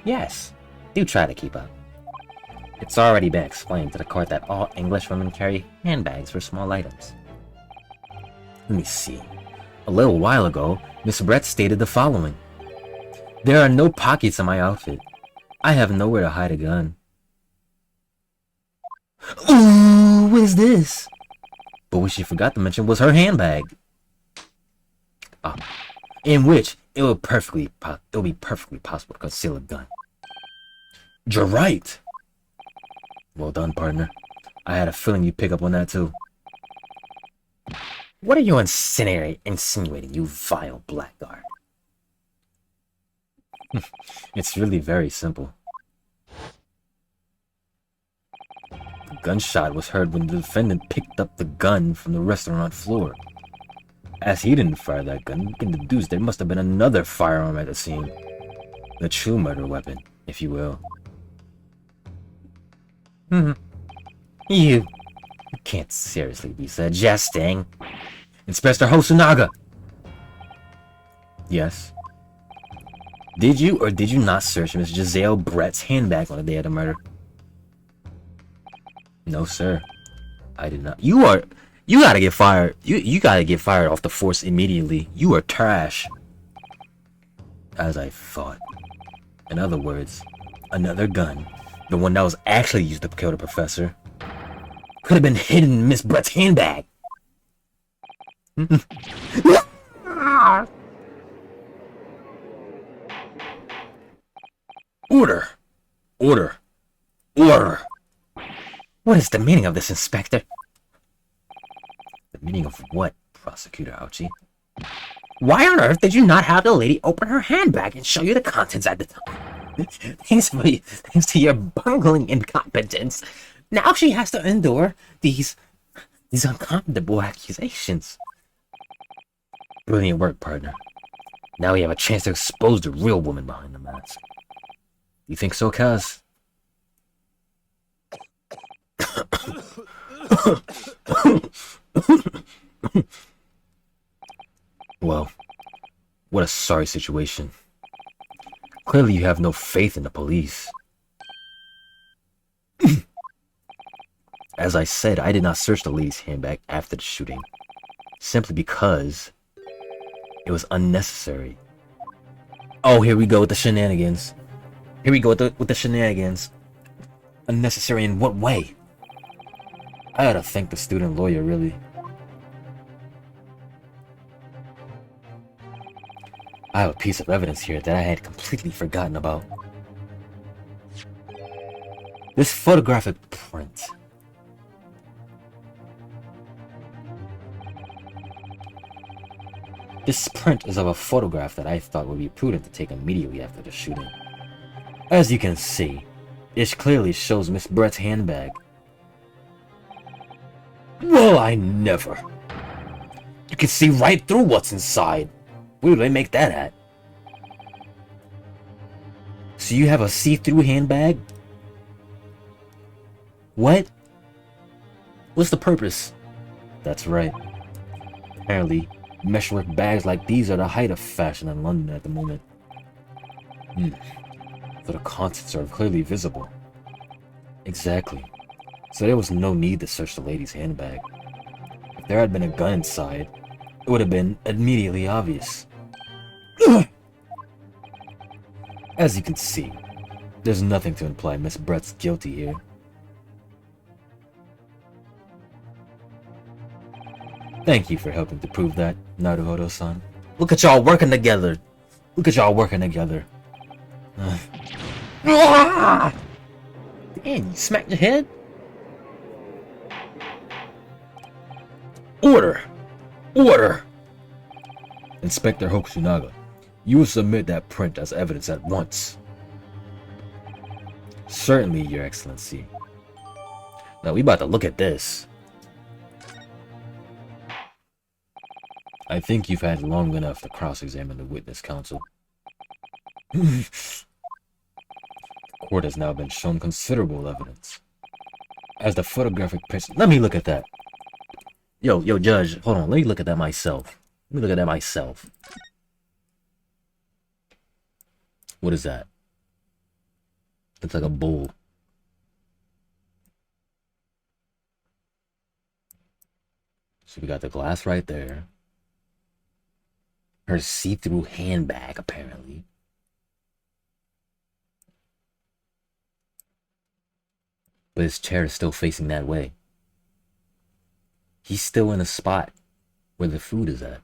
Yes, do try to keep up. It's already been explained to the court that all English women carry handbags for small items. Let me see. A little while ago, Miss Brett stated the following. There are no pockets in my outfit. I have nowhere to hide a gun. Ooh, what is this? But what she forgot to mention was her handbag. In which it would be perfectly possible to conceal a gun. You're right. Well done, partner. I had a feeling you'd pick up on that too. What are you insinuating, you vile blackguard? It's really very simple. The gunshot was heard when the defendant picked up the gun from the restaurant floor. As he didn't fire that gun, we can deduce there must have been another firearm at the scene. The true murder weapon, if you will. You can't seriously be suggesting. Inspector Hosonaga! Yes. Did you or did you not search Miss Giselle Brett's handbag on the day of the murder? No, sir. I did not. You gotta get fired. You gotta get fired off the force immediately. You are trash. As I thought. In other words, another gun, the one that was actually used to kill the professor, could have been hidden in Miss Brett's handbag. Order! Order! Order! What is the meaning of this, Inspector? The meaning of what, Prosecutor Ouchie? Why on earth did you not have the lady open her handbag and show you the contents at the time? Thanks to your bungling incompetence, now she has to endure these uncomfortable accusations. Brilliant work, partner. Now we have a chance to expose the real woman behind the mask. You think so, Kaz? Well, what a sorry situation. Clearly you have no faith in the police. As I said, I did not search the lady's handbag after the shooting, simply because it was unnecessary. Oh, here we go with the shenanigans. Here we go with the shenanigans. Unnecessary in what way? I ought to thank the student lawyer, really. I have a piece of evidence here that I had completely forgotten about. This photographic print. This print is of a photograph that I thought would be prudent to take immediately after the shooting. As you can see, it clearly shows Miss Brett's handbag. Well, I never. You can see right through what's inside. Where do they make that at? So you have a see-through handbag? What? What's the purpose? That's right. Apparently, meshwork bags like these are the height of fashion in London at the moment. So the contents are clearly visible. Exactly. So there was no need to search the lady's handbag. If there had been a gun inside, it would have been immediately obvious. As you can see, there's nothing to imply Miss Brett's guilty here. Thank you for helping to prove that, Naruhodo-san. Look at y'all working together! Look at y'all working together. Damn, you smacked your head? Order! Order! Inspector Hokusunaga, you will submit that print as evidence at once. Certainly, Your Excellency. Now we about to look at this. I think you've had long enough to cross-examine the witness, counsel. The court has now been shown considerable evidence. As the photographic picture... Let me look at that. Yo, Judge, hold on. Let me look at that myself. Let me look at that myself. What is that? Looks like a bull. So we got the glass right there. Her see-through handbag, apparently. But his chair is still facing that way. He's still in a spot where the food is at.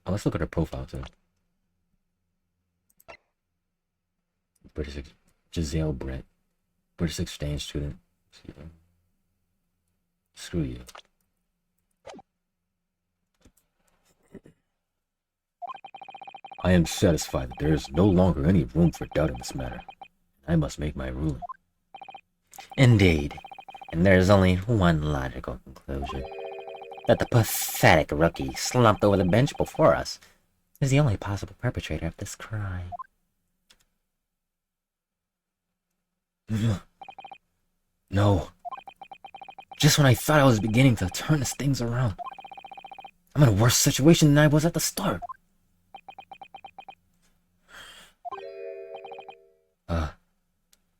Oh, let's look at her profile too. British Giselle Brett. British exchange student. Screw you. I am satisfied that there is no longer any room for doubt in this matter. I must make my ruling. Indeed. And there's only one logical conclusion. That the pathetic rookie slumped over the bench before us is the only possible perpetrator of this crime. No. Just when I thought I was beginning to turn these things around, I'm in a worse situation than I was at the start.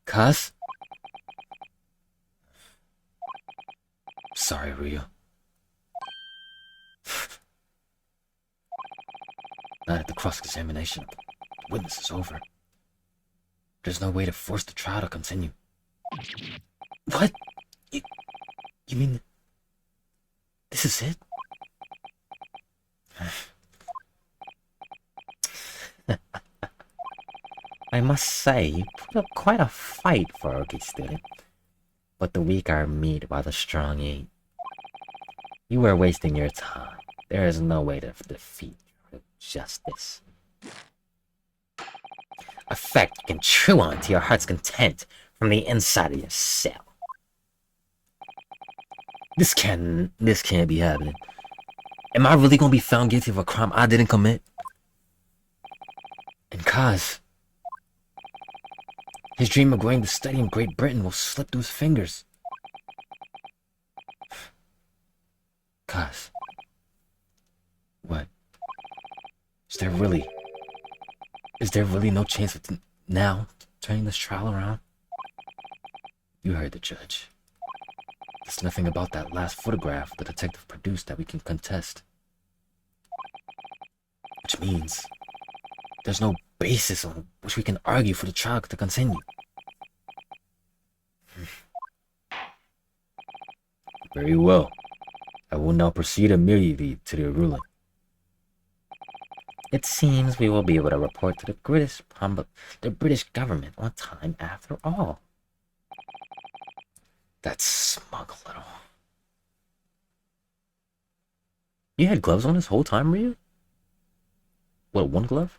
Kaz? Sorry, Ryu. Now that the cross-examination of the witness is over, there's no way to force the trial to continue. What? You mean... this is it? I must say, you put up quite a fight for a rookie student. But the weak are meat while the strong eat. You were wasting your time. There is no way to defeat you with justice. A fact you can chew on to your heart's content from the inside of your cell. This can't be happening. Am I really gonna be found guilty of a crime I didn't commit? And Kaz, his dream of going to study in Great Britain will slip through his fingers. Kaz. What? Is there really no chance of now turning this trial around? You heard the judge. There's nothing about that last photograph the detective produced that we can contest. Which means there's no basis on which we can argue for the trial to continue. Very well. I will now proceed immediately to the ruling. It seems we will be able to report to the British government on time after all. That's smug a little. You had gloves on this whole time, Ryu? What, one glove?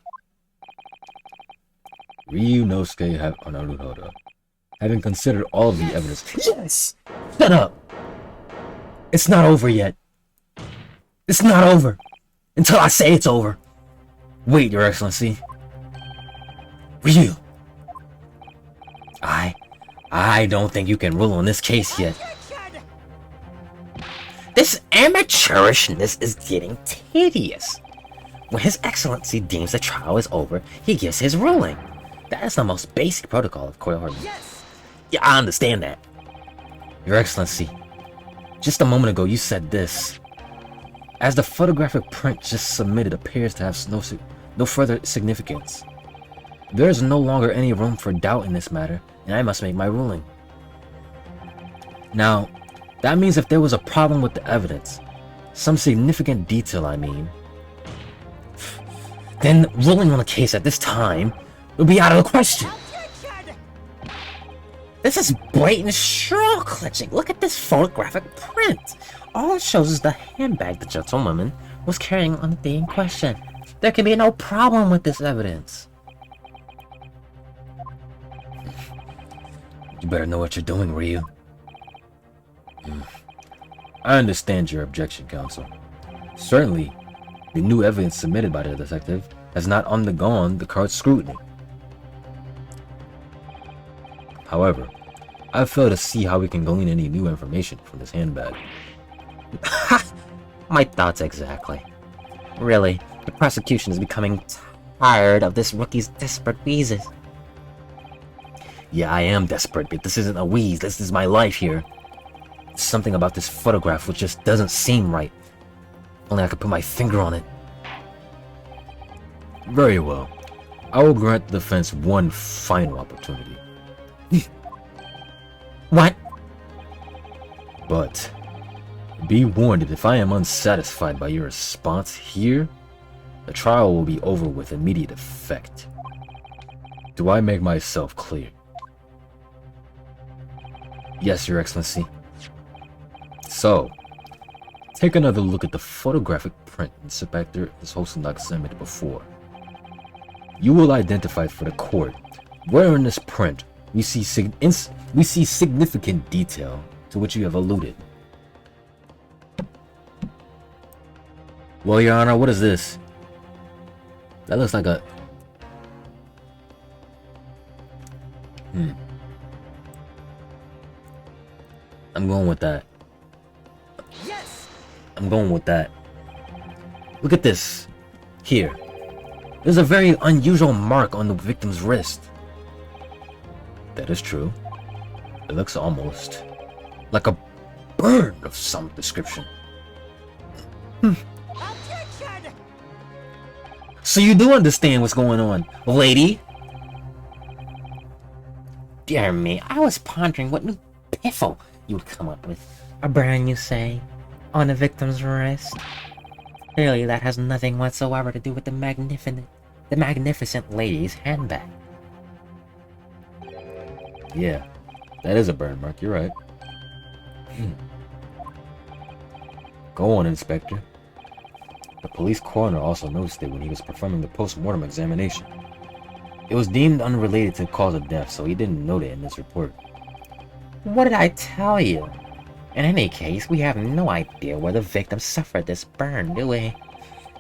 Ryunosuke Naruhodo, having considered all of the evidence... Yes! Shut up! It's not over yet. It's not over. Until I say it's over. Wait, Your Excellency. Ryu. I don't think you can rule on this case yet. This amateurishness is getting tedious. When His Excellency deems the trial is over, he gives his ruling. That is the most basic protocol of court order. Yeah, I understand that. Your Excellency, just a moment ago you said this. As the photographic print just submitted appears to have no further significance, there is no longer any room for doubt in this matter, and I must make my ruling. Now, that means if there was a problem with the evidence, some significant detail I mean, then ruling on the case at this time would be out of the question. This is blatant straw clutching. Look at this photographic print. All it shows is the handbag the gentlewoman was carrying on the day in question. There can be no problem with this evidence. You better know what you're doing, Ryu. I understand your objection, counsel. Certainly, the new evidence submitted by the detective has not undergone the court's scrutiny. However, I fail to see how we can glean any new information from this handbag. My thoughts exactly. Really, the prosecution is becoming tired of this rookie's desperate wheezes. Yeah, I am desperate, but this isn't a wheeze. This is my life here. There's something about this photograph which just doesn't seem right. If only I could put my finger on it. Very well. I will grant the defense one final opportunity. What? But be warned that if I am unsatisfied by your response here, the trial will be over with immediate effect. Do I make myself clear? Yes, Your Excellency. So, take another look at the photographic print Inspector Holstendag submitted before. You will identify for the court where in this print we see significant detail to which you have alluded. Well, Your Honor, what is this? That looks like a... I'm going with that. Yes. I'm going with that. Look at this. Here. There's a very unusual mark on the victim's wrist. That is true. It looks almost like a burn of some description. Objection! So you do understand what's going on, lady? Dear me, I was pondering what new piffle you would come up with. A burn, you say, on the victim's wrist? Clearly, that has nothing whatsoever to do with the magnificent lady's handbag. Yeah, that is a burn mark, you're right. Go on, Inspector. The police coroner also noticed it when he was performing the post-mortem examination. It was deemed unrelated to the cause of death, so he didn't note it in his report. What did I tell you? In any case, we have no idea where the victim suffered this burn, do we?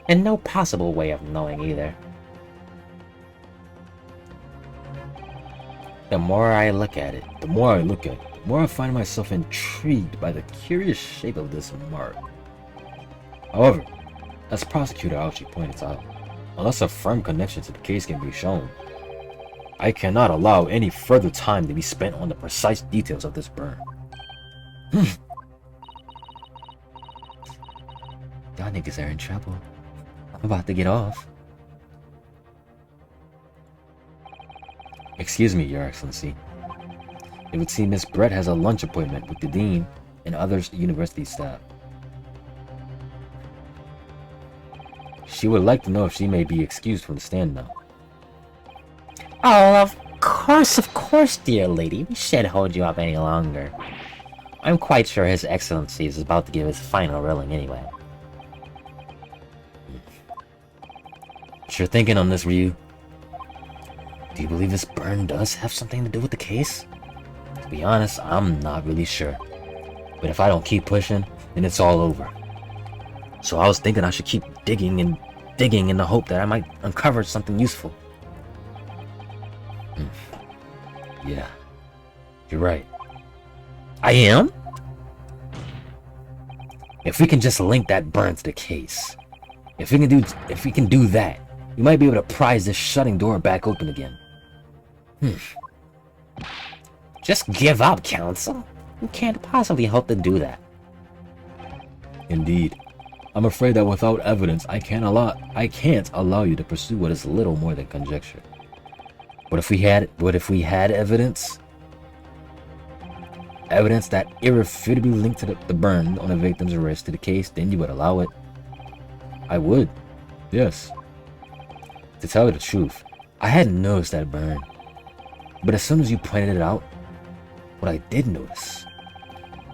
And no possible way of knowing either. The more I look at it, the more I find myself intrigued by the curious shape of this mark. However, as Prosecutor Auchi pointed out, unless a firm connection to the case can be shown, I cannot allow any further time to be spent on the precise details of this burn. Y'all niggas are in trouble. I'm about to get off. Excuse me, Your Excellency. It would seem Miss Brett has a lunch appointment with the Dean and other university staff. She would like to know if she may be excused from the stand now. Oh, of course, dear lady. We shan't hold you up any longer. I'm quite sure His Excellency is about to give his final ruling anyway. What's your thinking on this, Ryu? Do you believe this burn does have something to do with the case? To be honest, I'm not really sure. But if I don't keep pushing, then it's all over. So I was thinking I should keep digging and digging in the hope that I might uncover something useful. Yeah, you're right. I am? If we can just link that burn to the case, if we can do that, we might be able to prise this shutting door back open again. Just give up, Counsel. You can't possibly hope to do that. Indeed. I'm afraid that without evidence, I can't allow you to pursue what is little more than conjecture. But if we had evidence? Evidence that irrefutably linked to the burn on the victim's wrist to the case, then you would allow it? I would. Yes. To tell you the truth, I hadn't noticed that burn. But as soon as you pointed it out, what I did notice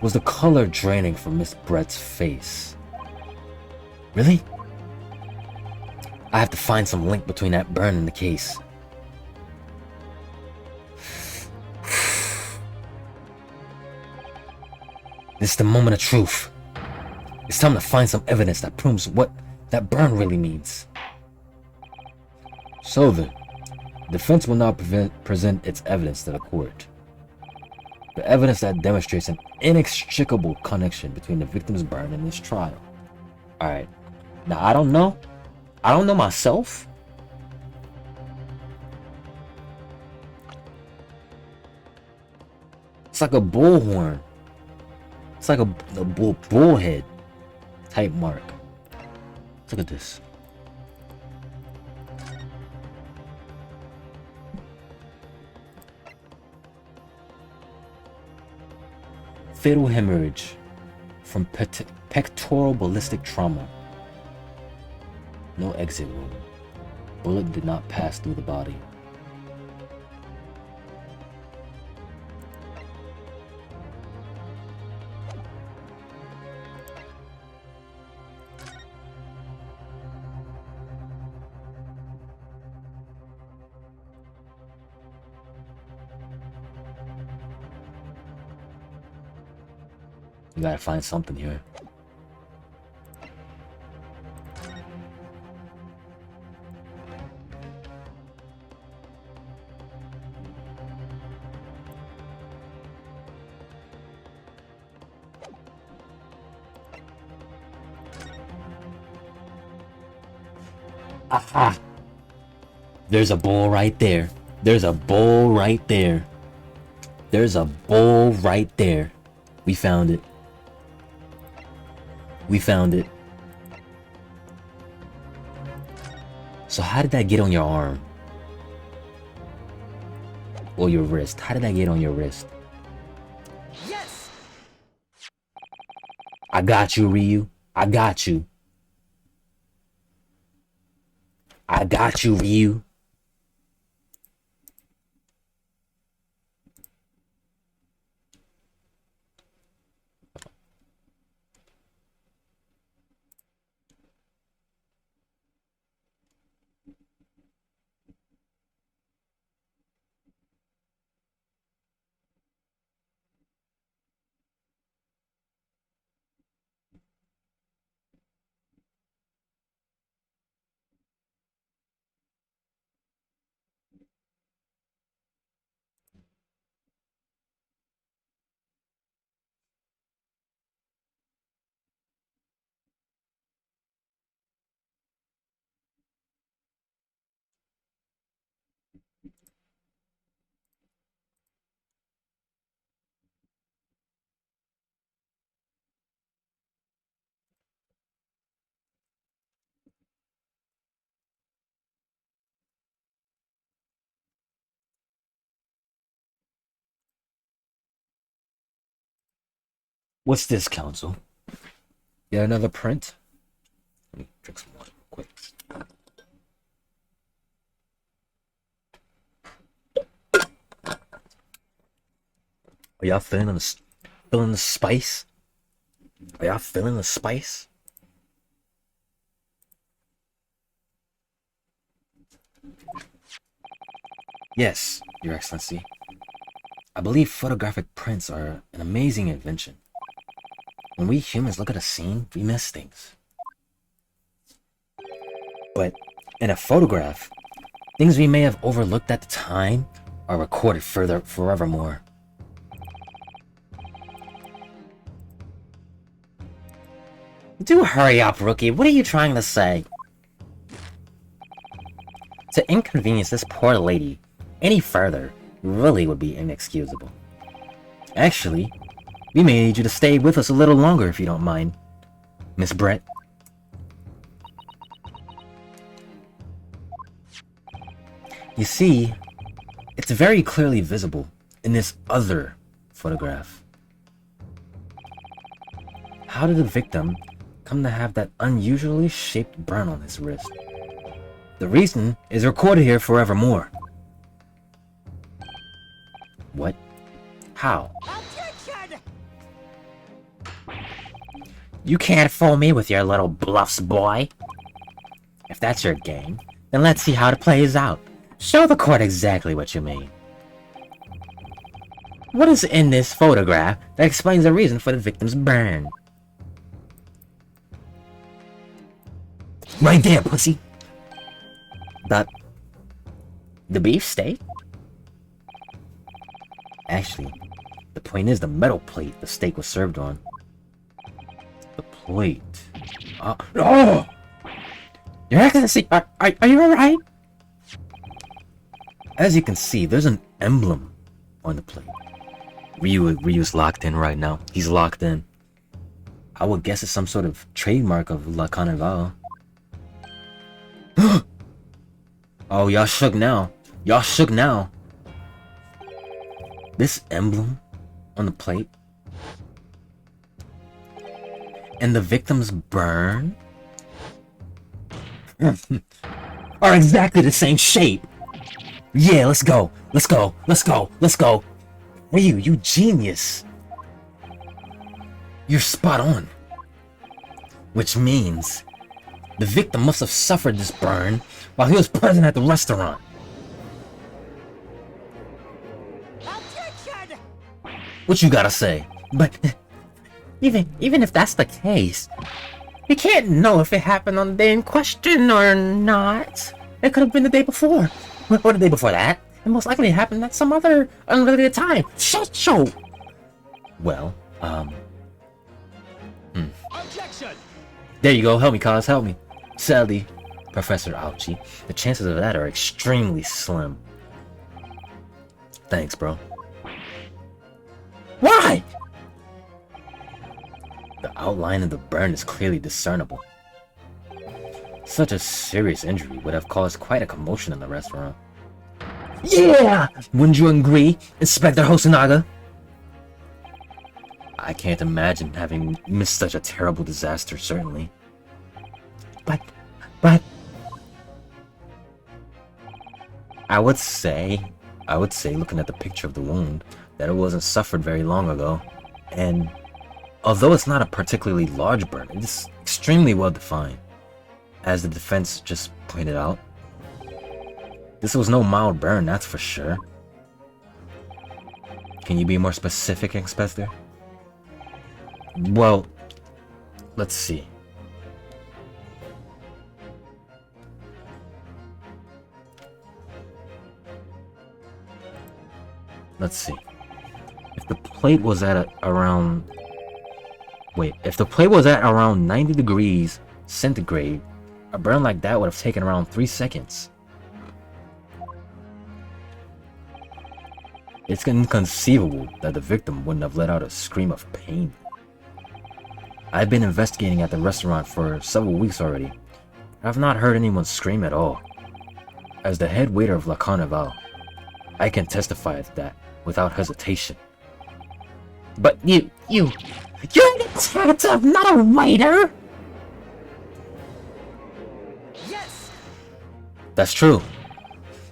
was the color draining from Miss Brett's face. Really? I have to find some link between that burn and the case. This is the moment of truth. It's time to find some evidence that proves what that burn really means. So then, the defense will now present its evidence to the court. The evidence that demonstrates an inextricable connection between the victim's burn and this trial. Alright, now I don't know myself. It's like a bullhorn. It's like a bullhead type mark. Look at this. Fatal hemorrhage from pectoral ballistic trauma. No exit wound. Bullet did not pass through the body. We gotta find something here. Aha! There's a bowl right there. There's a bowl right there. There's a bowl right there. We found it. We found it. So how did that get on your arm? Or your wrist? How did that get on your wrist? Yes. I got you, Ryu. I got you. I got you, Ryu. What's this, Council? Yet another print? Let me drink some water real quick. Are y'all feeling the spice? Are y'all feeling the spice? Yes, Your Excellency. I believe photographic prints are an amazing invention. When we humans look at a scene, we miss things. But in a photograph, things we may have overlooked at the time are recorded forevermore. Do hurry up, Rookie. What are you trying to say? To inconvenience this poor lady any further really would be inexcusable. Actually, we may need you to stay with us a little longer if you don't mind, Miss Brett. You see, it's very clearly visible in this other photograph. How did the victim come to have that unusually shaped burn on his wrist? The reason is recorded here forevermore. What? How? Objection. You can't fool me with your little bluffs, boy. If that's your game, then let's see how it plays out. Show the court exactly what you mean. What is in this photograph that explains the reason for the victim's burn? Right there, pussy! The beefsteak? Actually, the point is the metal plate the steak was served on. The plate. Oh! Your Excellency, are you alright? As you can see, there's an emblem on the plate. Ryu's locked in right now. He's locked in. I would guess it's some sort of trademark of La Carnival. Oh, y'all shook now. Y'all shook now. This emblem on the plate and the victim's burn are exactly the same shape. Yeah, let's go. Let's go. Let's go. Let's go. Ryu, you genius. You're spot on. Which means the victim must have suffered this burn while he was present at the restaurant. Objection. What you gotta say? But Even if that's the case, you can't know if it happened on the day in question or not. It could have been the day before. Or the day before that. And most likely it happened at some other unrelated time. Shut show. Well, Objection! There you go. Help me, cuz. Help me. sadly, Professor Ouchie, the chances of that are extremely slim. Thanks, bro. Why? The outline of the burn is clearly discernible. Such a serious injury would have caused quite a commotion in the restaurant. Yeah! Wouldn't you agree, Inspector Hosonaga? I can't imagine having missed such a terrible disaster, certainly. But... I would say, looking at the picture of the wound, that it wasn't suffered very long ago. And although it's not a particularly large burn, it's extremely well defined. As the defense just pointed out, this was no mild burn, that's for sure. Can you be more specific, Inspector? Well, let's see. Let's see. If the plate was at around... Wait, if the plate was at around 90 degrees centigrade, a burn like that would have taken around 3 seconds. It's inconceivable that the victim wouldn't have let out a scream of pain. I've been investigating at the restaurant for several weeks already. I've not heard anyone scream at all. As the head waiter of La Carnival, I can testify to that without hesitation. But you're a detective, not a waiter! Yes! That's true.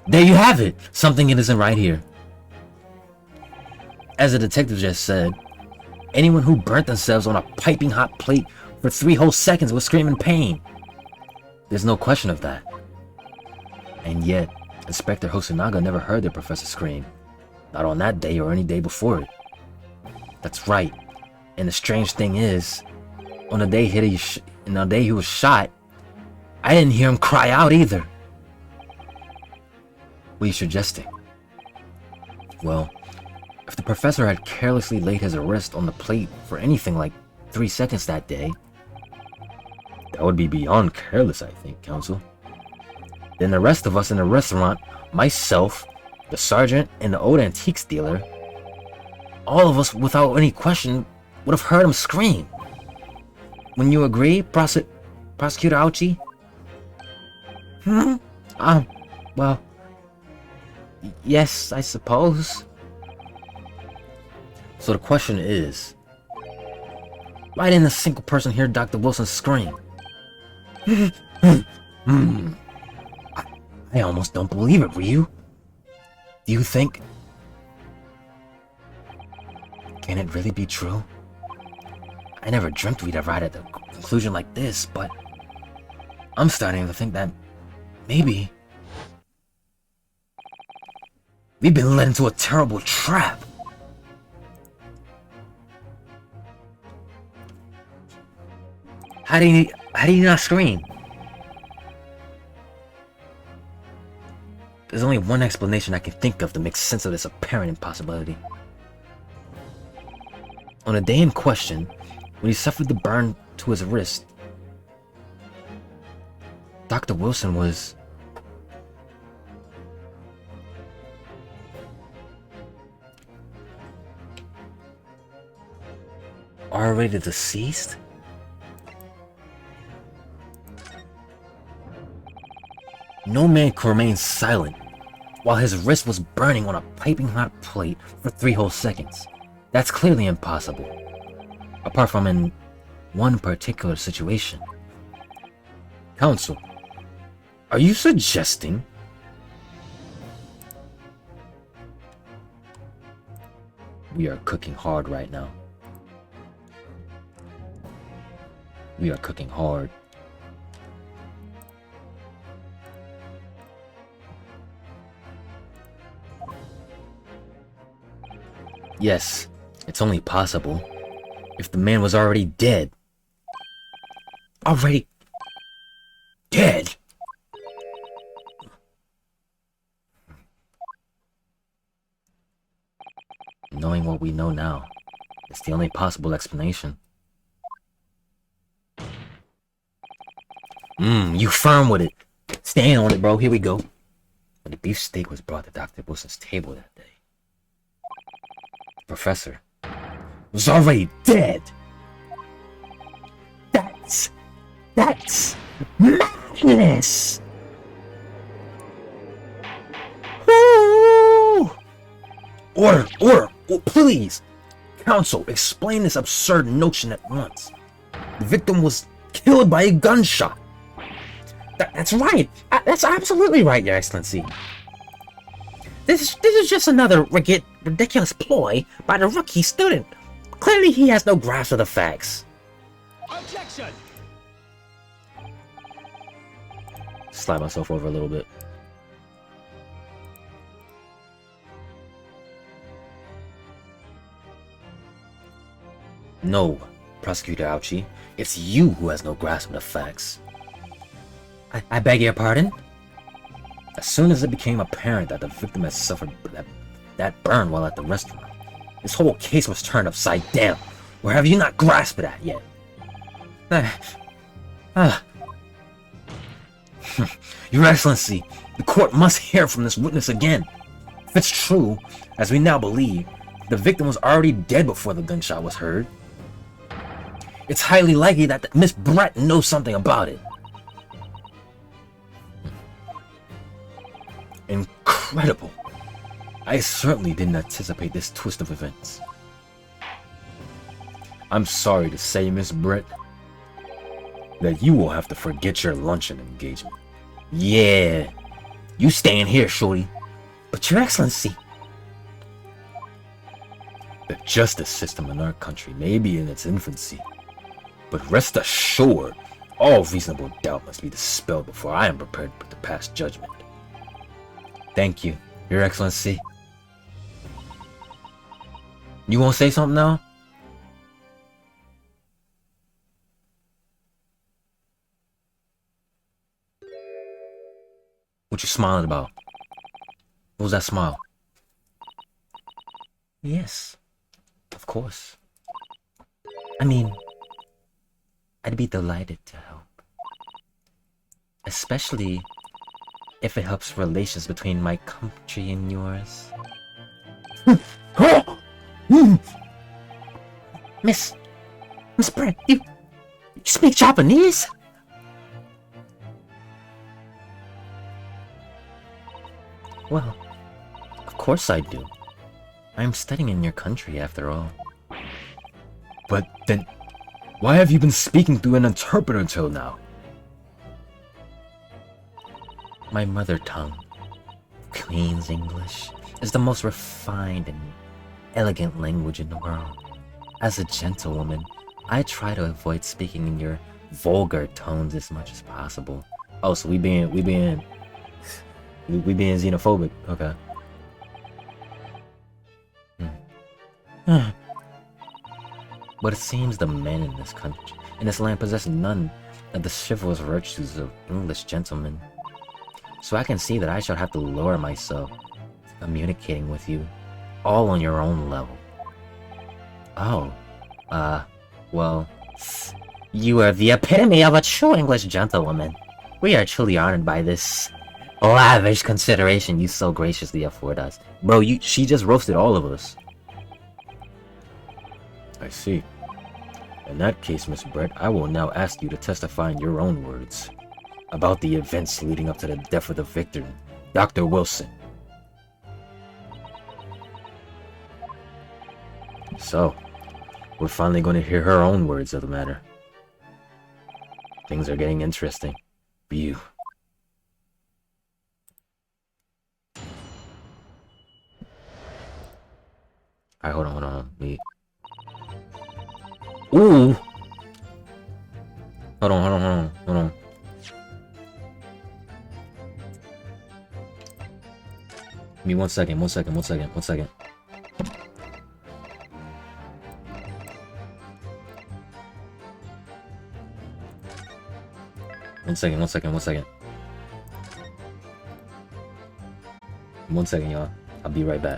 There you have it! Something isn't right here. As the detective just said, anyone who burnt themselves on a piping hot plate for 3 whole seconds would scream in pain. There's no question of that. And yet, Inspector Hosonaga never heard the professor scream. Not on that day or any day before it. That's right. And the strange thing is, on the day he was shot, I didn't hear him cry out either. What are you suggesting? Well, if the professor had carelessly laid his wrist on the plate for anything like 3 seconds that day, that would be beyond careless, I think, Counsel. Then the rest of us in the restaurant, myself, the sergeant, and the old antiques dealer, all of us without any question would have heard him scream. Wouldn't you agree, Prosecutor Ouchie? Well, yes, I suppose. So the question is, why didn't a single person hear Dr. Wilson scream? I almost don't believe it, Ryu. Do you think? Can it really be true? I never dreamt we'd arrive at a conclusion like this, but I'm starting to think that maybe we've been led into a terrible trap. How do you not scream? There's only one explanation I can think of to make sense of this apparent impossibility. On the day in question, when he suffered the burn to his wrist, Dr. Wilson was already deceased? No man could remain silent while his wrist was burning on a piping hot plate for 3 whole seconds. That's clearly impossible. Apart from in one particular situation. Counsel, are you suggesting we are cooking hard right now? We are cooking hard. Yes, it's only possible. if the man was already dead? Already dead? Knowing what we know now, it's the only possible explanation. You firm with it. Stand on it, bro. Here we go. When the beefsteak was brought to Dr. Wilson's table that day, the professor was already dead. That's madness. Woo! Order, please. Counsel, explain this absurd notion at once. The victim was killed by a gunshot. That's right. That's absolutely right, Your Excellency. This is just another ridiculous ploy by the rookie student. Clearly, he has no grasp of the facts. Objection! Slide myself over a little bit. No, Prosecutor Ouchie. It's you who has no grasp of the facts. I beg your pardon? As soon as it became apparent that the victim had suffered that burn while at the restaurant, this whole case was turned upside down. Or have you not grasped that yet? Your Excellency, the court must hear from this witness again. If it's true, as we now believe, the victim was already dead before the gunshot was heard. It's highly likely that Miss Brett knows something about it. Incredible. I certainly didn't anticipate this twist of events. I'm sorry to say, Miss Brett, that you will have to forget your luncheon engagement. Yeah, you staying here, shorty. But Your Excellency, the justice system in our country may be in its infancy, but rest assured, all reasonable doubt must be dispelled before I am prepared to pass judgment. Thank you, Your Excellency. You won't say something now? What you smiling about? What was that smile? Yes, of course. I mean, I'd be delighted to help. Especially if it helps relations between my country and yours. Miss Brett, you speak Japanese? Well, of course I do. I'm studying in your country after all. But then, why have you been speaking through an interpreter until now? My mother tongue, Queen's English, is the most refined and elegant language in the world. As a gentlewoman, I try to avoid speaking in your vulgar tones as much as possible. Oh, so we being xenophobic, okay. But it seems the men in this land possess none of the chivalrous virtues of English gentlemen. So I can see that I shall have to lower myself to communicating with you, all on your own level. Oh, well, you are the epitome of a true English gentlewoman. We are truly honored by this lavish consideration you so graciously afford us. Bro, she just roasted all of us. I see. In that case, Miss Brett, I will now ask you to testify in your own words about the events leading up to the death of the victim, Dr. Wilson. So, we're finally going to hear her own words of the matter. Things are getting interesting. View. Alright, hold on. Ooh! Hold on. Give me 1 second. One second. One second, y'all. I'll be right back.